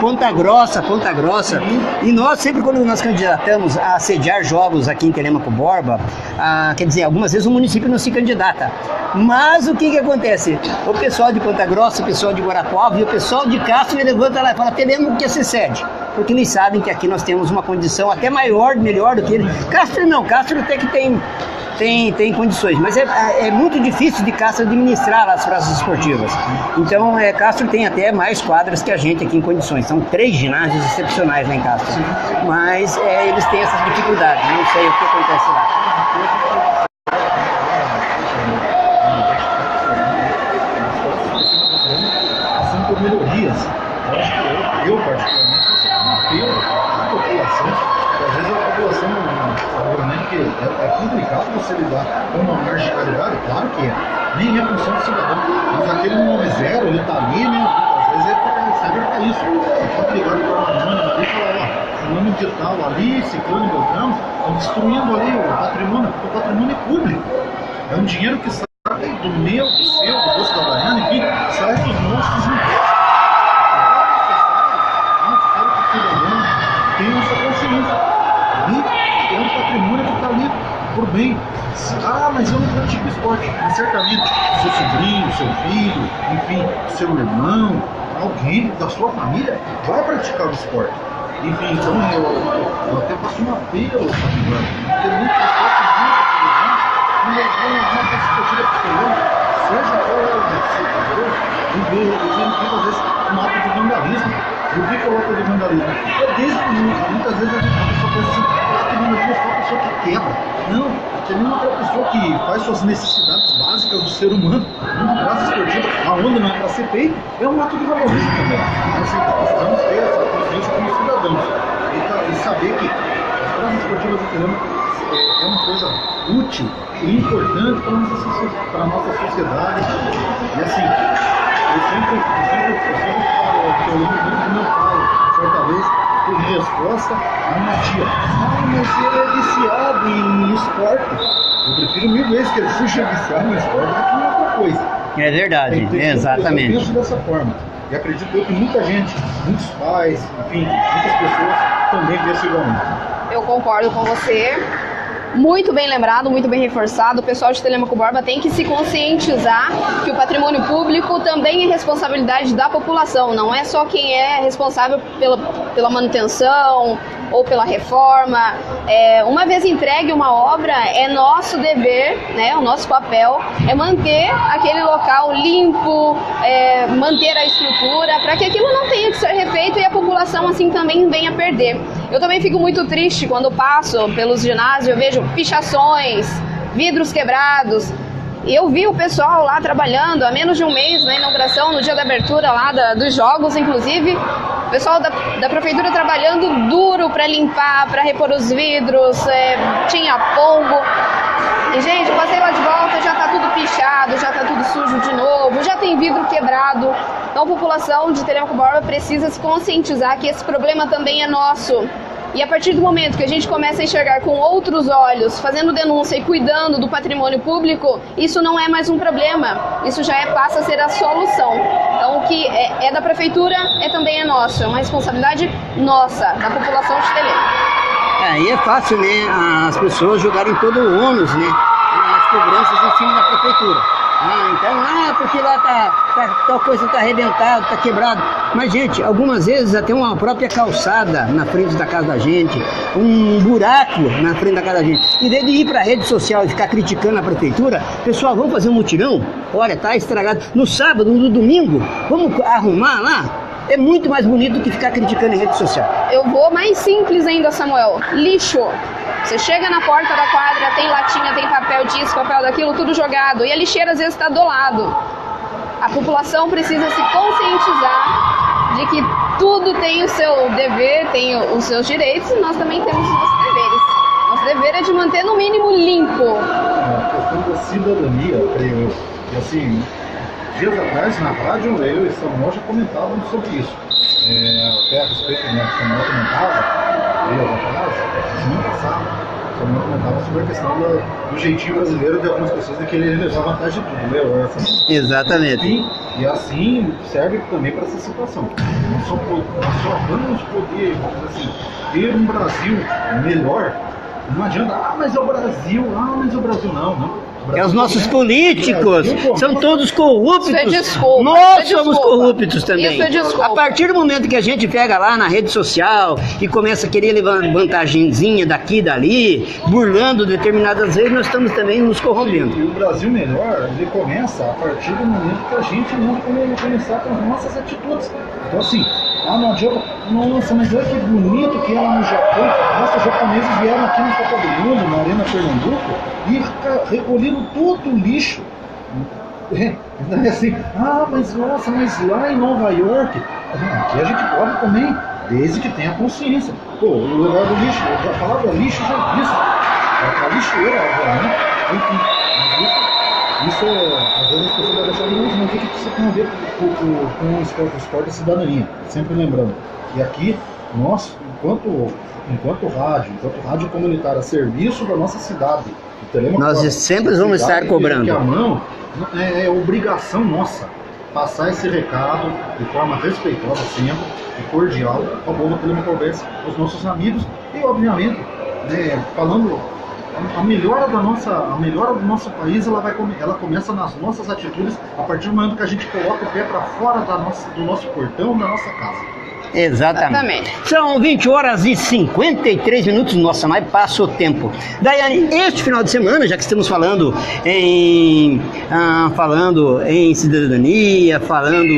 Ponta Grossa. E nós sempre, quando nós candidatamos a sediar jogos aqui em Telemaco-Borba, quer dizer, algumas vezes o município não se candidata. Mas o que acontece? O pessoal de Ponta Grossa, o pessoal de Guarapuava e o pessoal de Castro levanta lá e fala: teremos que ser sede. Porque eles sabem que aqui nós temos uma condição até melhor do que ele. Castro não, Castro até que tem condições, mas é muito difícil de Castro administrar as praças esportivas. Então Castro tem até mais quadras que a gente aqui em condições. São 3 ginásios excepcionais lá em Castro, mas eles têm essas dificuldades. Não sei o que acontece lá. Passando por melhorias. Eu particularmente, apelo à população, que às vezes a população, obviamente, que é complicado você lidar com uma marginalidade, claro que nem é função do cidadão, mas aquele nome zero, ele tá ali, né? Às vezes serve para isso. Você pode ligar para uma anônima ali e falar: ó, fulano de tal ali, ciclano Beltrão, estão destruindo ali o patrimônio, porque o patrimônio é público. É um dinheiro que sai do meu, do seu, do bolso da Baiana, enfim, sai dos nossos impostos. Tem essa consciência. E é um patrimônio que está ali por bem. Mas eu não pratico esporte. Mas certamente seu sobrinho, seu filho, enfim, seu irmão, alguém da sua família vai praticar o esporte. Enfim, então eu até faço um apelo, porque muito esporte muito uma perspectiva posterior, seja qual é o setor, muitas vezes um ato de vandalismo. O que coloca de vandalismo? É desde que muitas vezes a pessoa pensa assim: que vandalismo é só a pessoa que quebra. Não, tem nenhuma outra pessoa que faz suas necessidades básicas do ser humano. Uma praça esportiva, aonde não é para ser feito, é um ato de vandalismo também. Nós precisamos ter essa consciência como cidadãos e saber que as praças esportivas de Telemaco é uma coisa útil e importante para a nossa sociedade. E assim, eu sempre falo, eu lembro muito do meu pai, certa vez, por resposta a uma tia: mas ele é viciado em esporte. Eu prefiro 1000 vezes que ele seja viciado em esporte do que em outra coisa. É verdade, exatamente. Eu penso dessa forma. E acredito eu que muita gente, muitos pais, enfim, muitas pessoas também pensam igualmente. Eu concordo com você. Muito bem lembrado, muito bem reforçado. O pessoal de Telemaco-Borba tem que se conscientizar que o patrimônio público também é responsabilidade da população. Não é só quem é responsável pela manutenção ou pela reforma. Uma vez entregue uma obra, é nosso dever, né, o nosso papel é manter aquele local limpo, manter a estrutura, para que aquilo não tenha que ser refeito e a população assim também venha perder. Eu também fico muito triste quando passo pelos ginásios, eu vejo pichações, vidros quebrados. E eu vi o pessoal lá trabalhando há menos de um mês na inauguração, no dia da abertura lá dos jogos, inclusive. O pessoal da prefeitura trabalhando duro para limpar, para repor os vidros, tinha pombo. E, gente, eu passei lá de volta, já tá tudo pichado, já tá tudo sujo de novo, já tem vidro quebrado. Então a população de Telemaco-Borba precisa se conscientizar que esse problema também é nosso. E a partir do momento que a gente começa a enxergar com outros olhos, fazendo denúncia e cuidando do patrimônio público, isso não é mais um problema, isso já passa a ser a solução. Então o que é da prefeitura também é nosso, é uma responsabilidade nossa, da população de Telemaco. Aí é fácil, né, as pessoas jogarem todo o ônus, né, as cobranças em cima da prefeitura. Porque lá tal coisa tá arrebentada, tá quebrado. Mas, gente, algumas vezes até uma própria calçada na frente da casa da gente, um buraco na frente da casa da gente. Em vez de ir pra rede social e ficar criticando a prefeitura, pessoal, vamos fazer um mutirão? Olha, tá estragado. No sábado, no domingo, vamos arrumar lá? É muito mais bonito do que ficar criticando em rede social. Eu vou mais simples ainda, Samuel. Lixo. Você chega na porta da quadra, tem latinha, tem papel disso, papel daquilo, tudo jogado. E a lixeira às vezes está do lado. A população precisa se conscientizar de que tudo tem o seu dever, tem os seus direitos, e nós também temos os nossos deveres. Nosso dever é de manter no mínimo limpo. A questão da cidadania, creio eu. E assim, dias atrás na rádio, eu e Samuel já comentávamos sobre isso. Até a respeito, né, que Samuel comentava, dias atrás, semana passada, Samuel comentava sobre a questão do jeitinho brasileiro de algumas pessoas de querer levar vantagem de tudo, né? Exatamente. E assim serve também para essa situação. Nós só vamos poder, vamos dizer assim, ter um Brasil melhor. Não adianta, mas é o Brasil, não. É os nossos políticos, são todos corruptos. Isso é desculpa. Nós somos corruptos também. Isso é desculpa. A partir do momento que a gente pega lá na rede social e começa a querer levar vantagenzinha daqui e dali, burlando determinadas leis, nós estamos também nos corrompendo. E o Brasil melhor, ele começa a partir do momento que a gente não começar com as nossas atitudes. Então assim, não adianta, nossa, mas olha que bonito que é lá no Japão. Nossa, os japoneses vieram aqui na Copa do Mundo, na Arena Pernambuco, e recolheram todo o lixo. Assim, mas lá em Nova York, aqui a gente pode também, desde que tenha consciência. Pô, o lugar do lixo, eu já falava lixo, já disse. A lixeira, obviamente, isso às vezes as pessoas vão deixar de luz, mas o que isso tem a ver com o esporte da cidadania? Sempre lembrando. E aqui, nós, enquanto rádio comunitária, a serviço da nossa cidade, nós sempre vamos estar cobrando. A mão é obrigação nossa passar esse recado de forma respeitosa sempre e cordial ao povo telemacobense, aos nossos amigos e, obviamente, né, falando a melhora do nosso país, ela começa nas nossas atitudes a partir do momento que a gente coloca o pé para fora do nosso portão, da nossa casa. Exatamente. São 20 horas e 53 minutos. Nossa, mas passa o tempo. Daiane, este final de semana, já que estamos falando em cidadania, falando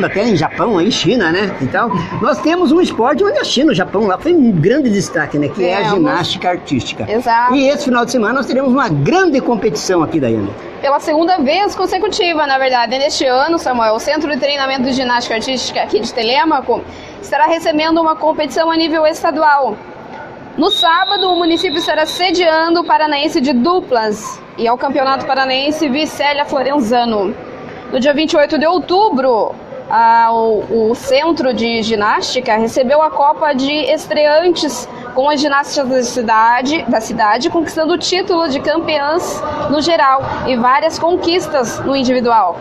até em Japão, aí China, né? Então, nós temos um esporte onde a China, o Japão lá foi um grande destaque, né? Que é a ginástica artística. Exato. E esse final de semana nós teremos uma grande competição aqui, Daiane. Pela segunda vez consecutiva, na verdade. Neste ano, Samuel, o Centro de Treinamento de Ginástica Artística aqui de Telêmaco estará recebendo uma competição a nível estadual. No sábado, o município estará sediando o Paranaense de duplas e ao Campeonato Paranaense Vicélia Florenzano. No dia 28 de outubro, o Centro de Ginástica recebeu a Copa de Estreantes com as ginastas da cidade, conquistando o título de campeãs no geral e várias conquistas no individual.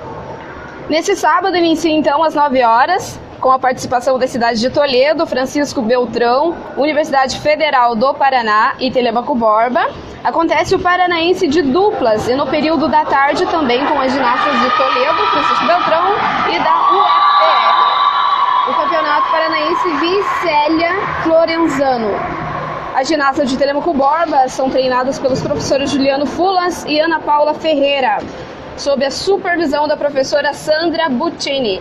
Nesse sábado, inicia então às 9 horas, com a participação das cidades de Toledo, Francisco Beltrão, Universidade Federal do Paraná e Telêmaco Borba. Acontece o Paranaense de duplas e no período da tarde também com as ginastas de Toledo, Francisco Beltrão e da UFPR. O Campeonato Paranaense Vicélia Florenzano. As ginastas de Telêmaco Borba são treinadas pelos professores Juliano Fulas e Ana Paula Ferreira, sob a supervisão da professora Sandra Buccini,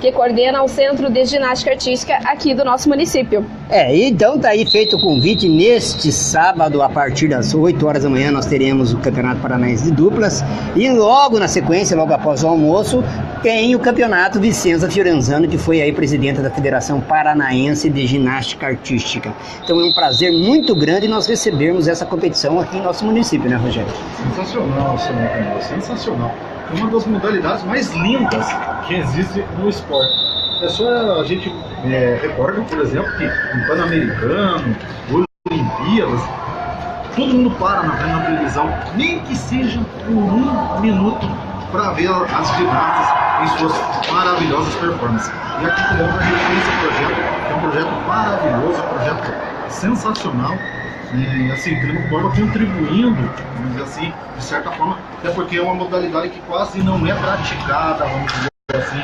que coordena o Centro de Ginástica Artística aqui do nosso município. Então tá aí feito o convite. Neste sábado, a partir das 8 horas da manhã, nós teremos o Campeonato Paranaense de Duplas e logo na sequência, logo após o almoço, tem o Campeonato Vicenza Fiorenzano, que foi aí presidenta da Federação Paranaense de Ginástica Artística. Então é um prazer muito grande nós recebermos essa competição aqui em nosso município, né, Rogério? Sensacional, senhor, sensacional. É uma das modalidades mais lindas que existe no esporte. É só a gente recorda, por exemplo, que no Pan-Americano, Olimpíadas, todo mundo para na televisão, nem que seja por 1 minuto, para ver as ginastas em suas maravilhosas performances. E aqui a gente tem esse projeto, que é um projeto maravilhoso, um projeto sensacional, E assim, o Telemaco Borba contribuindo, vamos dizer assim, de certa forma, até porque é uma modalidade que quase não é praticada, vamos dizer assim,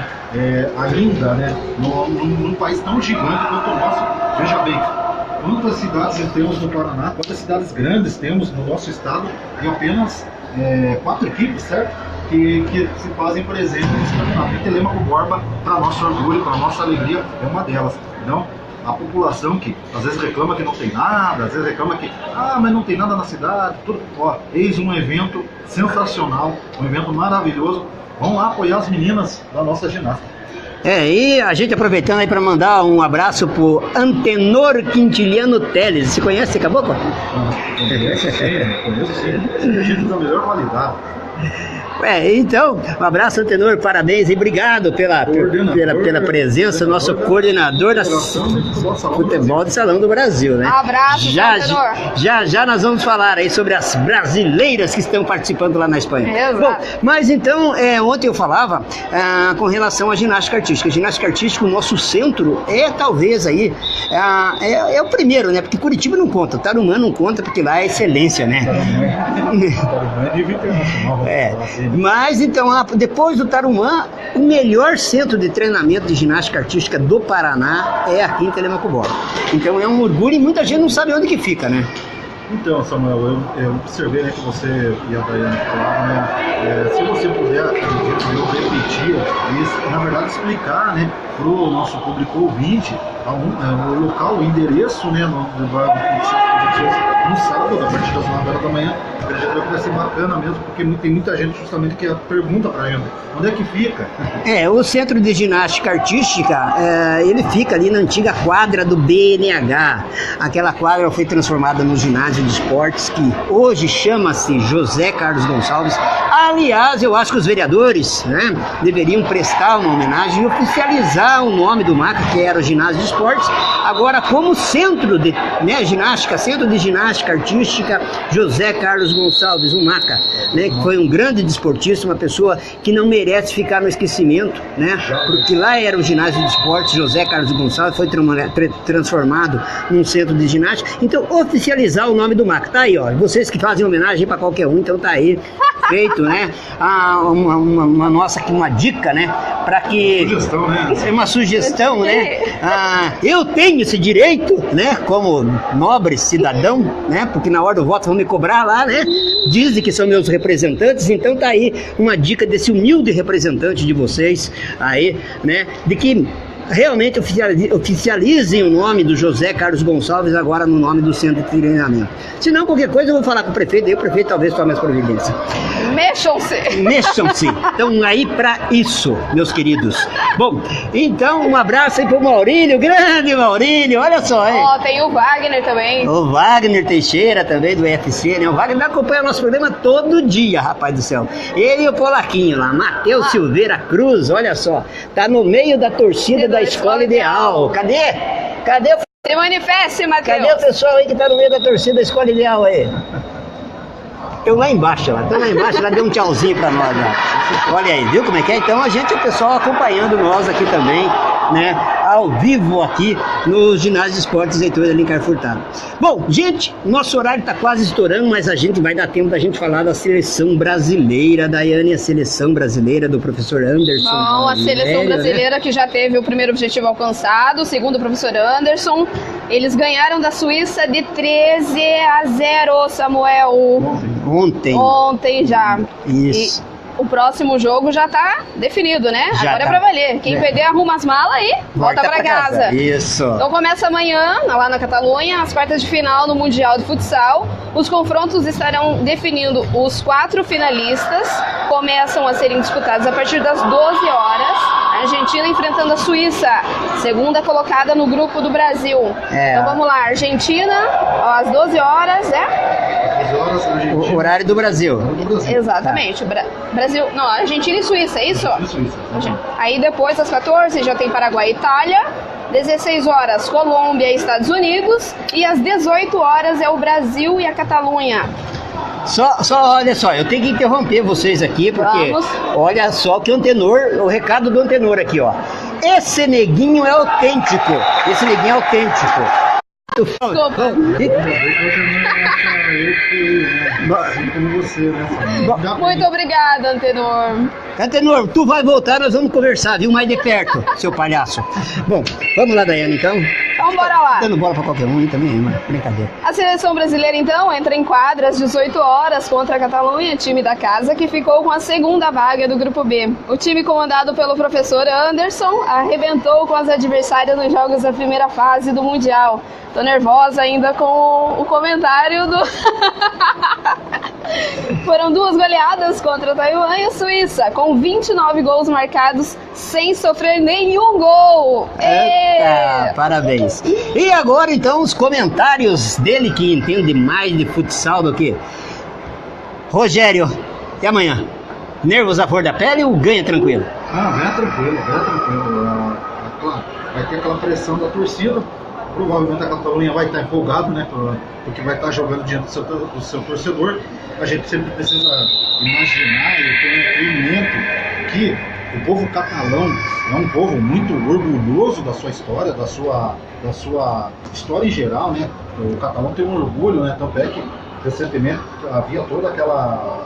ainda, né, num país tão gigante quanto o nosso. Veja bem, quantas cidades temos no Paraná, quantas cidades grandes temos no nosso estado e apenas 4 equipes, certo? Que se fazem presente nesse campeonato. E Telemaco Borba, para nosso orgulho, para nossa alegria, é uma delas. Então, a população que às vezes reclama que não tem nada, às vezes reclama que mas não tem nada na cidade, tudo, eis um evento sensacional, um evento maravilhoso. Vamos lá apoiar as meninas da nossa ginástica. E a gente aproveitando aí para mandar um abraço pro Antenor Quintiliano Teles. Você conhece esse caboclo? Conheço sim. Gente da melhor qualidade. Então, um abraço, Antenor, parabéns e obrigado pela presença, nosso coordenador da futebol de salão do Brasil, né? Um abraço, Antenor. Já nós vamos falar aí sobre as brasileiras que estão participando lá na Espanha. Exato. Bom, mas então, ontem eu falava com relação à ginástica artística. Ginástica artística, o nosso centro talvez aí, é o primeiro, né? Porque Curitiba não conta, Tarumã não conta, porque lá é excelência, né? Tarumã é nível internacional. Mas então, depois do Tarumã, o melhor centro de treinamento de ginástica artística do Paraná é aqui em Telemaco Borba. Então é um orgulho e muita gente não sabe onde que fica, né? Então, Samuel, eu observei, né, que você e a Daiane falaram, né, se você puder, eu repetir isso, na verdade explicar, né, para o nosso público ouvinte o local, o endereço, né, no sábado, a partir das 9 horas da manhã. Acredito que vai ser bacana mesmo, porque tem muita gente justamente que pergunta pra gente, onde é que fica? O Centro de Ginástica Artística, ele fica ali na antiga quadra do BNH. Aquela quadra foi transformada no ginásio de esportes, que hoje chama-se José Carlos Gonçalves. Aliás, eu acho que os vereadores, né, deveriam prestar uma homenagem e oficializar o nome do MACA, que era o ginásio de esportes, agora como centro de ginástica, Centro de Ginástica Artística José Carlos Gonçalves, o MACA, né, que foi um grande desportista, uma pessoa que não merece ficar no esquecimento, né, porque lá era o ginásio de esportes José Carlos Gonçalves, foi transformado num centro de ginástica. Então, oficializar o nome do MACA, tá aí, ó, vocês que fazem homenagem para qualquer um, então tá aí, feito, né, uma dica, né, para que... Sugestão, né? É uma sugestão, né, eu tenho esse direito, né, como nobre cidadão, né, porque na hora do voto vão me cobrar lá, né, dizem que são meus representantes, então tá aí uma dica desse humilde representante de vocês aí, né, de que realmente oficializem o nome do José Carlos Gonçalves agora no nome do centro de treinamento. Se não, qualquer coisa eu vou falar com o prefeito, e o prefeito talvez tome as providências. Mexam-se. Então aí pra isso, meus queridos. Bom, então um abraço aí pro Maurílio, grande Maurílio, olha só, hein? Tem o Wagner também. O Wagner Teixeira também, do UFC, né? O Wagner acompanha o nosso programa todo dia, rapaz do céu. Ele e o Polaquinho lá, Matheus Silveira Cruz, olha só, tá no meio da torcida da Escola Ideal. Cadê Se manifeste, Matheus. Cadê o pessoal aí que tá no meio da torcida da Escola Ideal aí? Eu lá embaixo, ela deu um tchauzinho pra nós lá. Olha aí, viu como é que é? Então o pessoal acompanhando nós aqui também, né? Ao vivo aqui no Ginásio de Esportes Heitor de Alencar Furtado. Bom, gente, nosso horário tá quase estourando, mas a gente vai dar tempo da gente falar da seleção brasileira, Daiane, a seleção brasileira do professor Anderson. Bom, a seleção brasileira, né, que já teve o primeiro objetivo alcançado, segundo o professor Anderson, eles ganharam da Suíça de 13-0, Samuel. Ontem já. Isso. O próximo jogo já tá definido, né? Já agora é pra valer. Quem perder, arruma as malas e volta pra casa. Isso. Então começa amanhã, lá na Catalunha, as quartas de final no Mundial de Futsal. Os confrontos estarão definindo os 4 finalistas. Começam a serem disputados a partir das 12 horas. A Argentina enfrentando a Suíça, segunda colocada no grupo do Brasil. Então vamos lá, Argentina, às 12 horas, O horário do Brasil. Exatamente. Tá. Brasil, não, Argentina e Suíça, é isso? Suíça. Aí depois, às 14, já tem Paraguai e Itália. 16 horas, Colômbia e Estados Unidos. E às 18 horas é o Brasil e a Catalunha. Olha só, eu tenho que interromper vocês aqui, porque olha só que o recado do Antenor aqui, ó. Esse neguinho é autêntico. Desculpa. Como você, né? Muito obrigada, Antenor. Antenor, tu vai voltar, nós vamos conversar, viu? Mais de perto, seu palhaço. Bom, vamos lá, Daiane, então. Então bora lá. Dando bola pra qualquer um aí também, mano. Brincadeira. A seleção brasileira, então, entra em quadra às 18 horas contra a Catalunha, time da casa, que ficou com a segunda vaga do Grupo B. O time comandado pelo professor Anderson arrebentou com as adversárias nos jogos da primeira fase do Mundial. Tô nervosa ainda com o comentário do... Foram 2 goleadas contra Taiwan e a Suíça, com 29 gols marcados sem sofrer nenhum gol. Eita, parabéns. E agora, então, os comentários dele, que entende mais de futsal do que... Rogério, e amanhã? Nervos à flor da pele ou ganha tranquilo? Ah, ganha tranquilo, ganha tranquilo. Claro, vai ter aquela pressão da torcida. Provavelmente a Catalunha vai estar empolgado, né? Porque vai estar jogando diante do seu torcedor. A gente sempre precisa imaginar e ter um acolhimento que o povo catalão é um povo muito orgulhoso da sua história, da sua história em geral, né? O catalão tem um orgulho, né? Tanto é que recentemente havia toda aquela...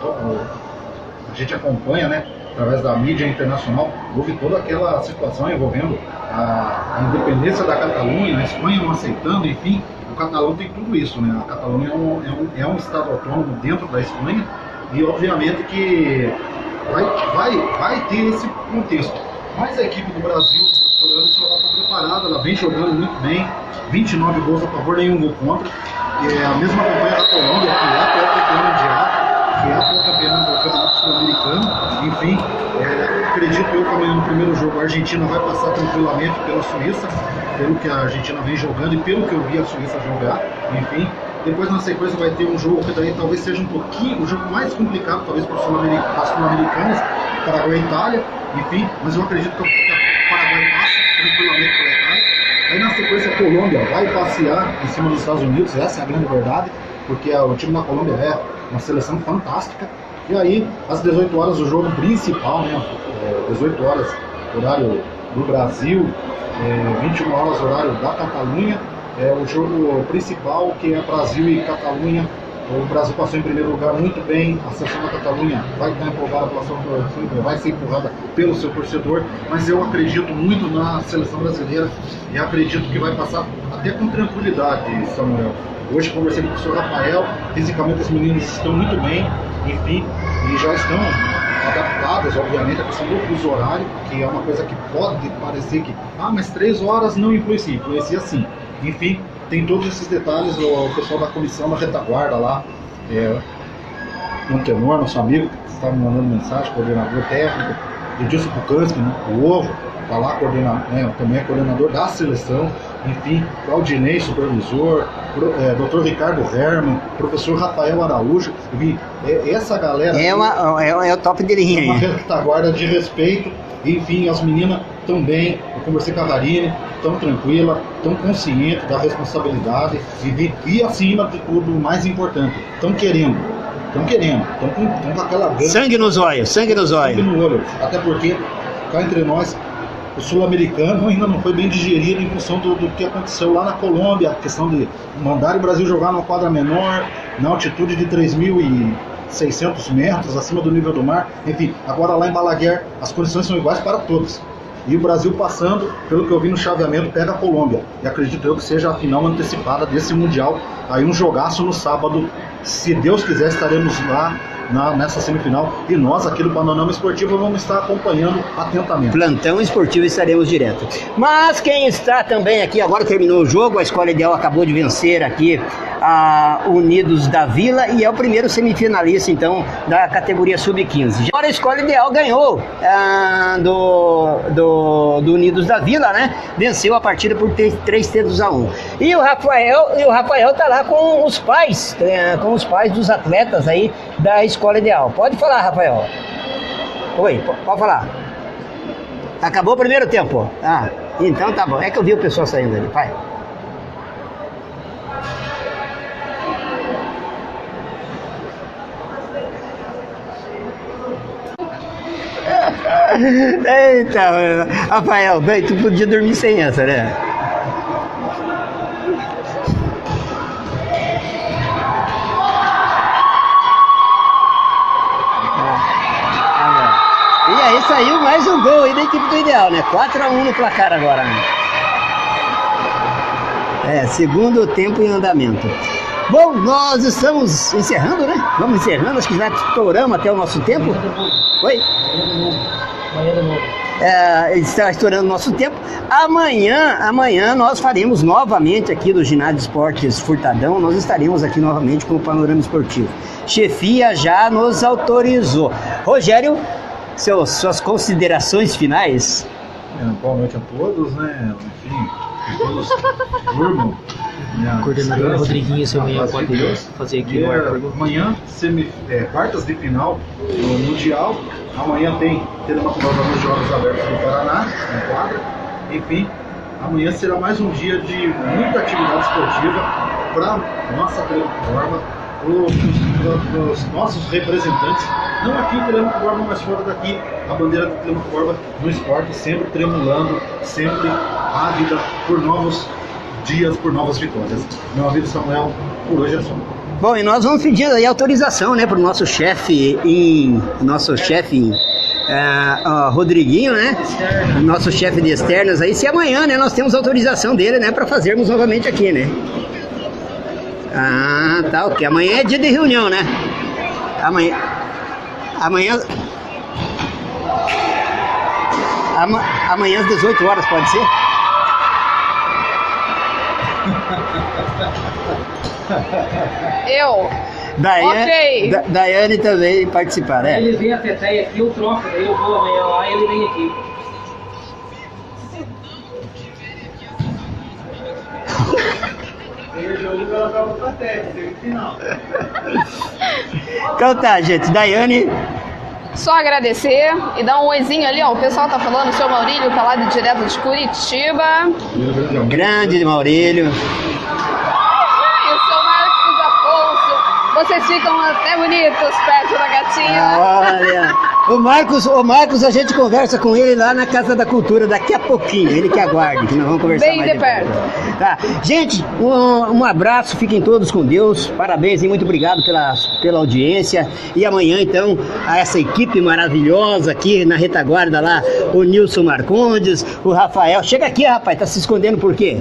A gente acompanha, né? Através da mídia internacional, houve toda aquela situação envolvendo a independência da Catalunha, a Espanha não aceitando, enfim, o catalão tem tudo isso, né? A Catalunha é um estado autônomo dentro da Espanha e obviamente que vai ter esse contexto. Mas a equipe do Brasil, o professor Anderson, ela está preparada, ela vem jogando muito bem, 29 gols a favor, nenhum gol contra. E a mesma campanha da Colômbia, que é atual campeã mundial, que é atual campeã do Campeonato Sul-Americano. Enfim, acredito eu que amanhã no primeiro jogo a Argentina vai passar tranquilamente pela Suíça, pelo que a Argentina vem jogando e pelo que eu vi a Suíça jogar. Enfim, depois na sequência vai ter um jogo que daí talvez seja um pouquinho, o jogo mais complicado talvez para as sul-americanas, Paraguai e Itália, enfim, mas eu acredito que o Paraguai passa tranquilamente pela Itália. Aí na sequência a Colômbia vai passear em cima dos Estados Unidos, essa é a grande verdade, porque o time da Colômbia é uma seleção fantástica. E aí, às 18 horas, o jogo principal, né? 18 horas, horário do Brasil, 21 horas, horário da Catalunha. O jogo principal, que é Brasil e Catalunha. O Brasil passou em primeiro lugar muito bem, a seleção da Catalunha vai estar empolgada pela sua torcida, vai ser empurrada pelo seu torcedor, mas eu acredito muito na seleção brasileira e acredito que vai passar até com tranquilidade, Samuel. Hoje conversei com o professor Rafael, fisicamente os meninos estão muito bem, enfim, e já estão adaptados, obviamente, à questão do fuso horário, que é uma coisa que pode parecer que, mas 3 horas não influencia sim. Enfim, tem todos esses detalhes, o pessoal da comissão da retaguarda lá, o Antenor, nosso amigo, que está me mandando mensagem, coordenador técnico, Edilson Pukanski, né, o Ovo, está lá, também é coordenador da seleção, enfim, Claudinei, supervisor, Dr. Ricardo Herman, professor Rafael Araújo, enfim, essa galera... É o top de linha aí. Uma retaguarda de respeito, enfim, as meninas estão bem, eu conversei com a Karine, tão tranquila, tão consciente da responsabilidade e acima de tudo, o mais importante, estão com aquela gana. Sangue nos olhos. Sangue no olho, até porque, cá entre nós, o sul-americano ainda não foi bem digerido em função do que aconteceu lá na Colômbia, a questão de mandar o Brasil jogar numa quadra menor, na altitude de 3.600 metros, acima do nível do mar, enfim, agora lá em Balaguer as condições são iguais para todos. E o Brasil passando, pelo que eu vi no chaveamento, pega a Colômbia. E acredito eu que seja a final antecipada desse Mundial. Aí um jogaço no sábado. Se Deus quiser, estaremos lá nessa semifinal. E nós, aqui do Panorama Esportivo, vamos estar acompanhando atentamente. Plantão esportivo, estaremos direto. Mas quem está também aqui, agora terminou o jogo, a Escola Ideal acabou de vencer aqui a Unidos da Vila e é o primeiro semifinalista, então, da categoria Sub-15. Agora a Escola Ideal ganhou do Unidos da Vila, né? Venceu a partida por 3-1. E o Rafael tá lá com os pais dos atletas aí da Escola Ideal. Pode falar, Rafael. Oi, pode falar. Acabou o primeiro tempo? Então tá bom. É que eu vi o pessoal saindo ali, pai. Eita, Rafael, bem, tu podia dormir sem essa, né? saiu mais um gol aí da equipe do Ideal, né? 4-1 no placar agora, né? Segundo tempo em andamento. Bom, nós estamos encerrando, né? Vamos encerrando, acho que já estouramos até o nosso tempo. Oi? Amanhã de novo. Está estourando o nosso tempo. Amanhã nós faremos novamente aqui do Ginásio de Esportes Furtadão, nós estaremos aqui novamente com o Panorama Esportivo. Chefia já nos autorizou. Rogério, suas considerações finais? Boa noite a todos, né? Enfim, que todos durmam. Coordenador Rodriguinho, se amanhã pode fazer aqui no ar. Amanhã, quartas de final no Mundial. Amanhã teremos uma prova nos Jogos Abertos do Paraná, em quadra. Enfim, amanhã será mais um dia de muita atividade esportiva para nossa plataforma, os nossos representantes. Não aqui em Telemaco-Borba, mas fora daqui, a bandeira do Telemaco-Borba no esporte, sempre tremulando, sempre ávida por novos dias, por novas vitórias. Meu amigo Samuel, por hoje é só. Bom, e nós vamos pedir aí autorização, né, para o nosso chefe Rodriguinho, né, nosso chefe de externas aí, se amanhã, né, nós temos autorização dele, né, para fazermos novamente aqui, né. Tá, ok, amanhã é dia de reunião, né, amanhã às 18 horas, pode ser? Daiane também participar, né? Ele vem a Teteia aqui, eu troco, daí eu vou amanhã lá e ele vem aqui. Então tá, gente, Daiane. Só agradecer e dar um oizinho ali, ó. O pessoal tá falando, o seu Maurílio tá lá direto de Curitiba. Grande Maurílio. Vocês ficam até bonitos perto da gatinha. Olha, o Marcos, a gente conversa com ele lá na Casa da Cultura daqui a pouquinho. Ele que aguarde, que nós vamos conversar bem mais de perto. Tá. Gente, um abraço, fiquem todos com Deus. Parabéns e muito obrigado pela audiência. E amanhã, então, a essa equipe maravilhosa aqui na retaguarda lá, o Nilson Marcondes, o Rafael. Chega aqui, rapaz, tá se escondendo por quê?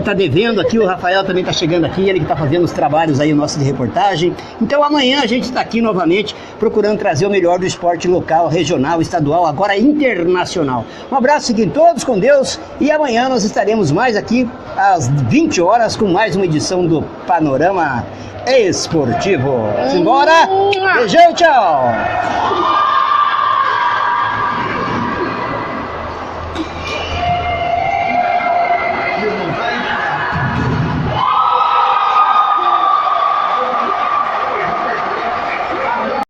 Tá devendo aqui, o Rafael também tá chegando aqui, ele que tá fazendo os trabalhos aí, o nosso de reportagem. Então amanhã a gente está aqui novamente procurando trazer o melhor do esporte local, regional, estadual, agora internacional. Um abraço, fiquem todos com Deus e amanhã nós estaremos mais aqui às 20 horas com mais uma edição do Panorama Esportivo. Simbora! Beijão, tchau!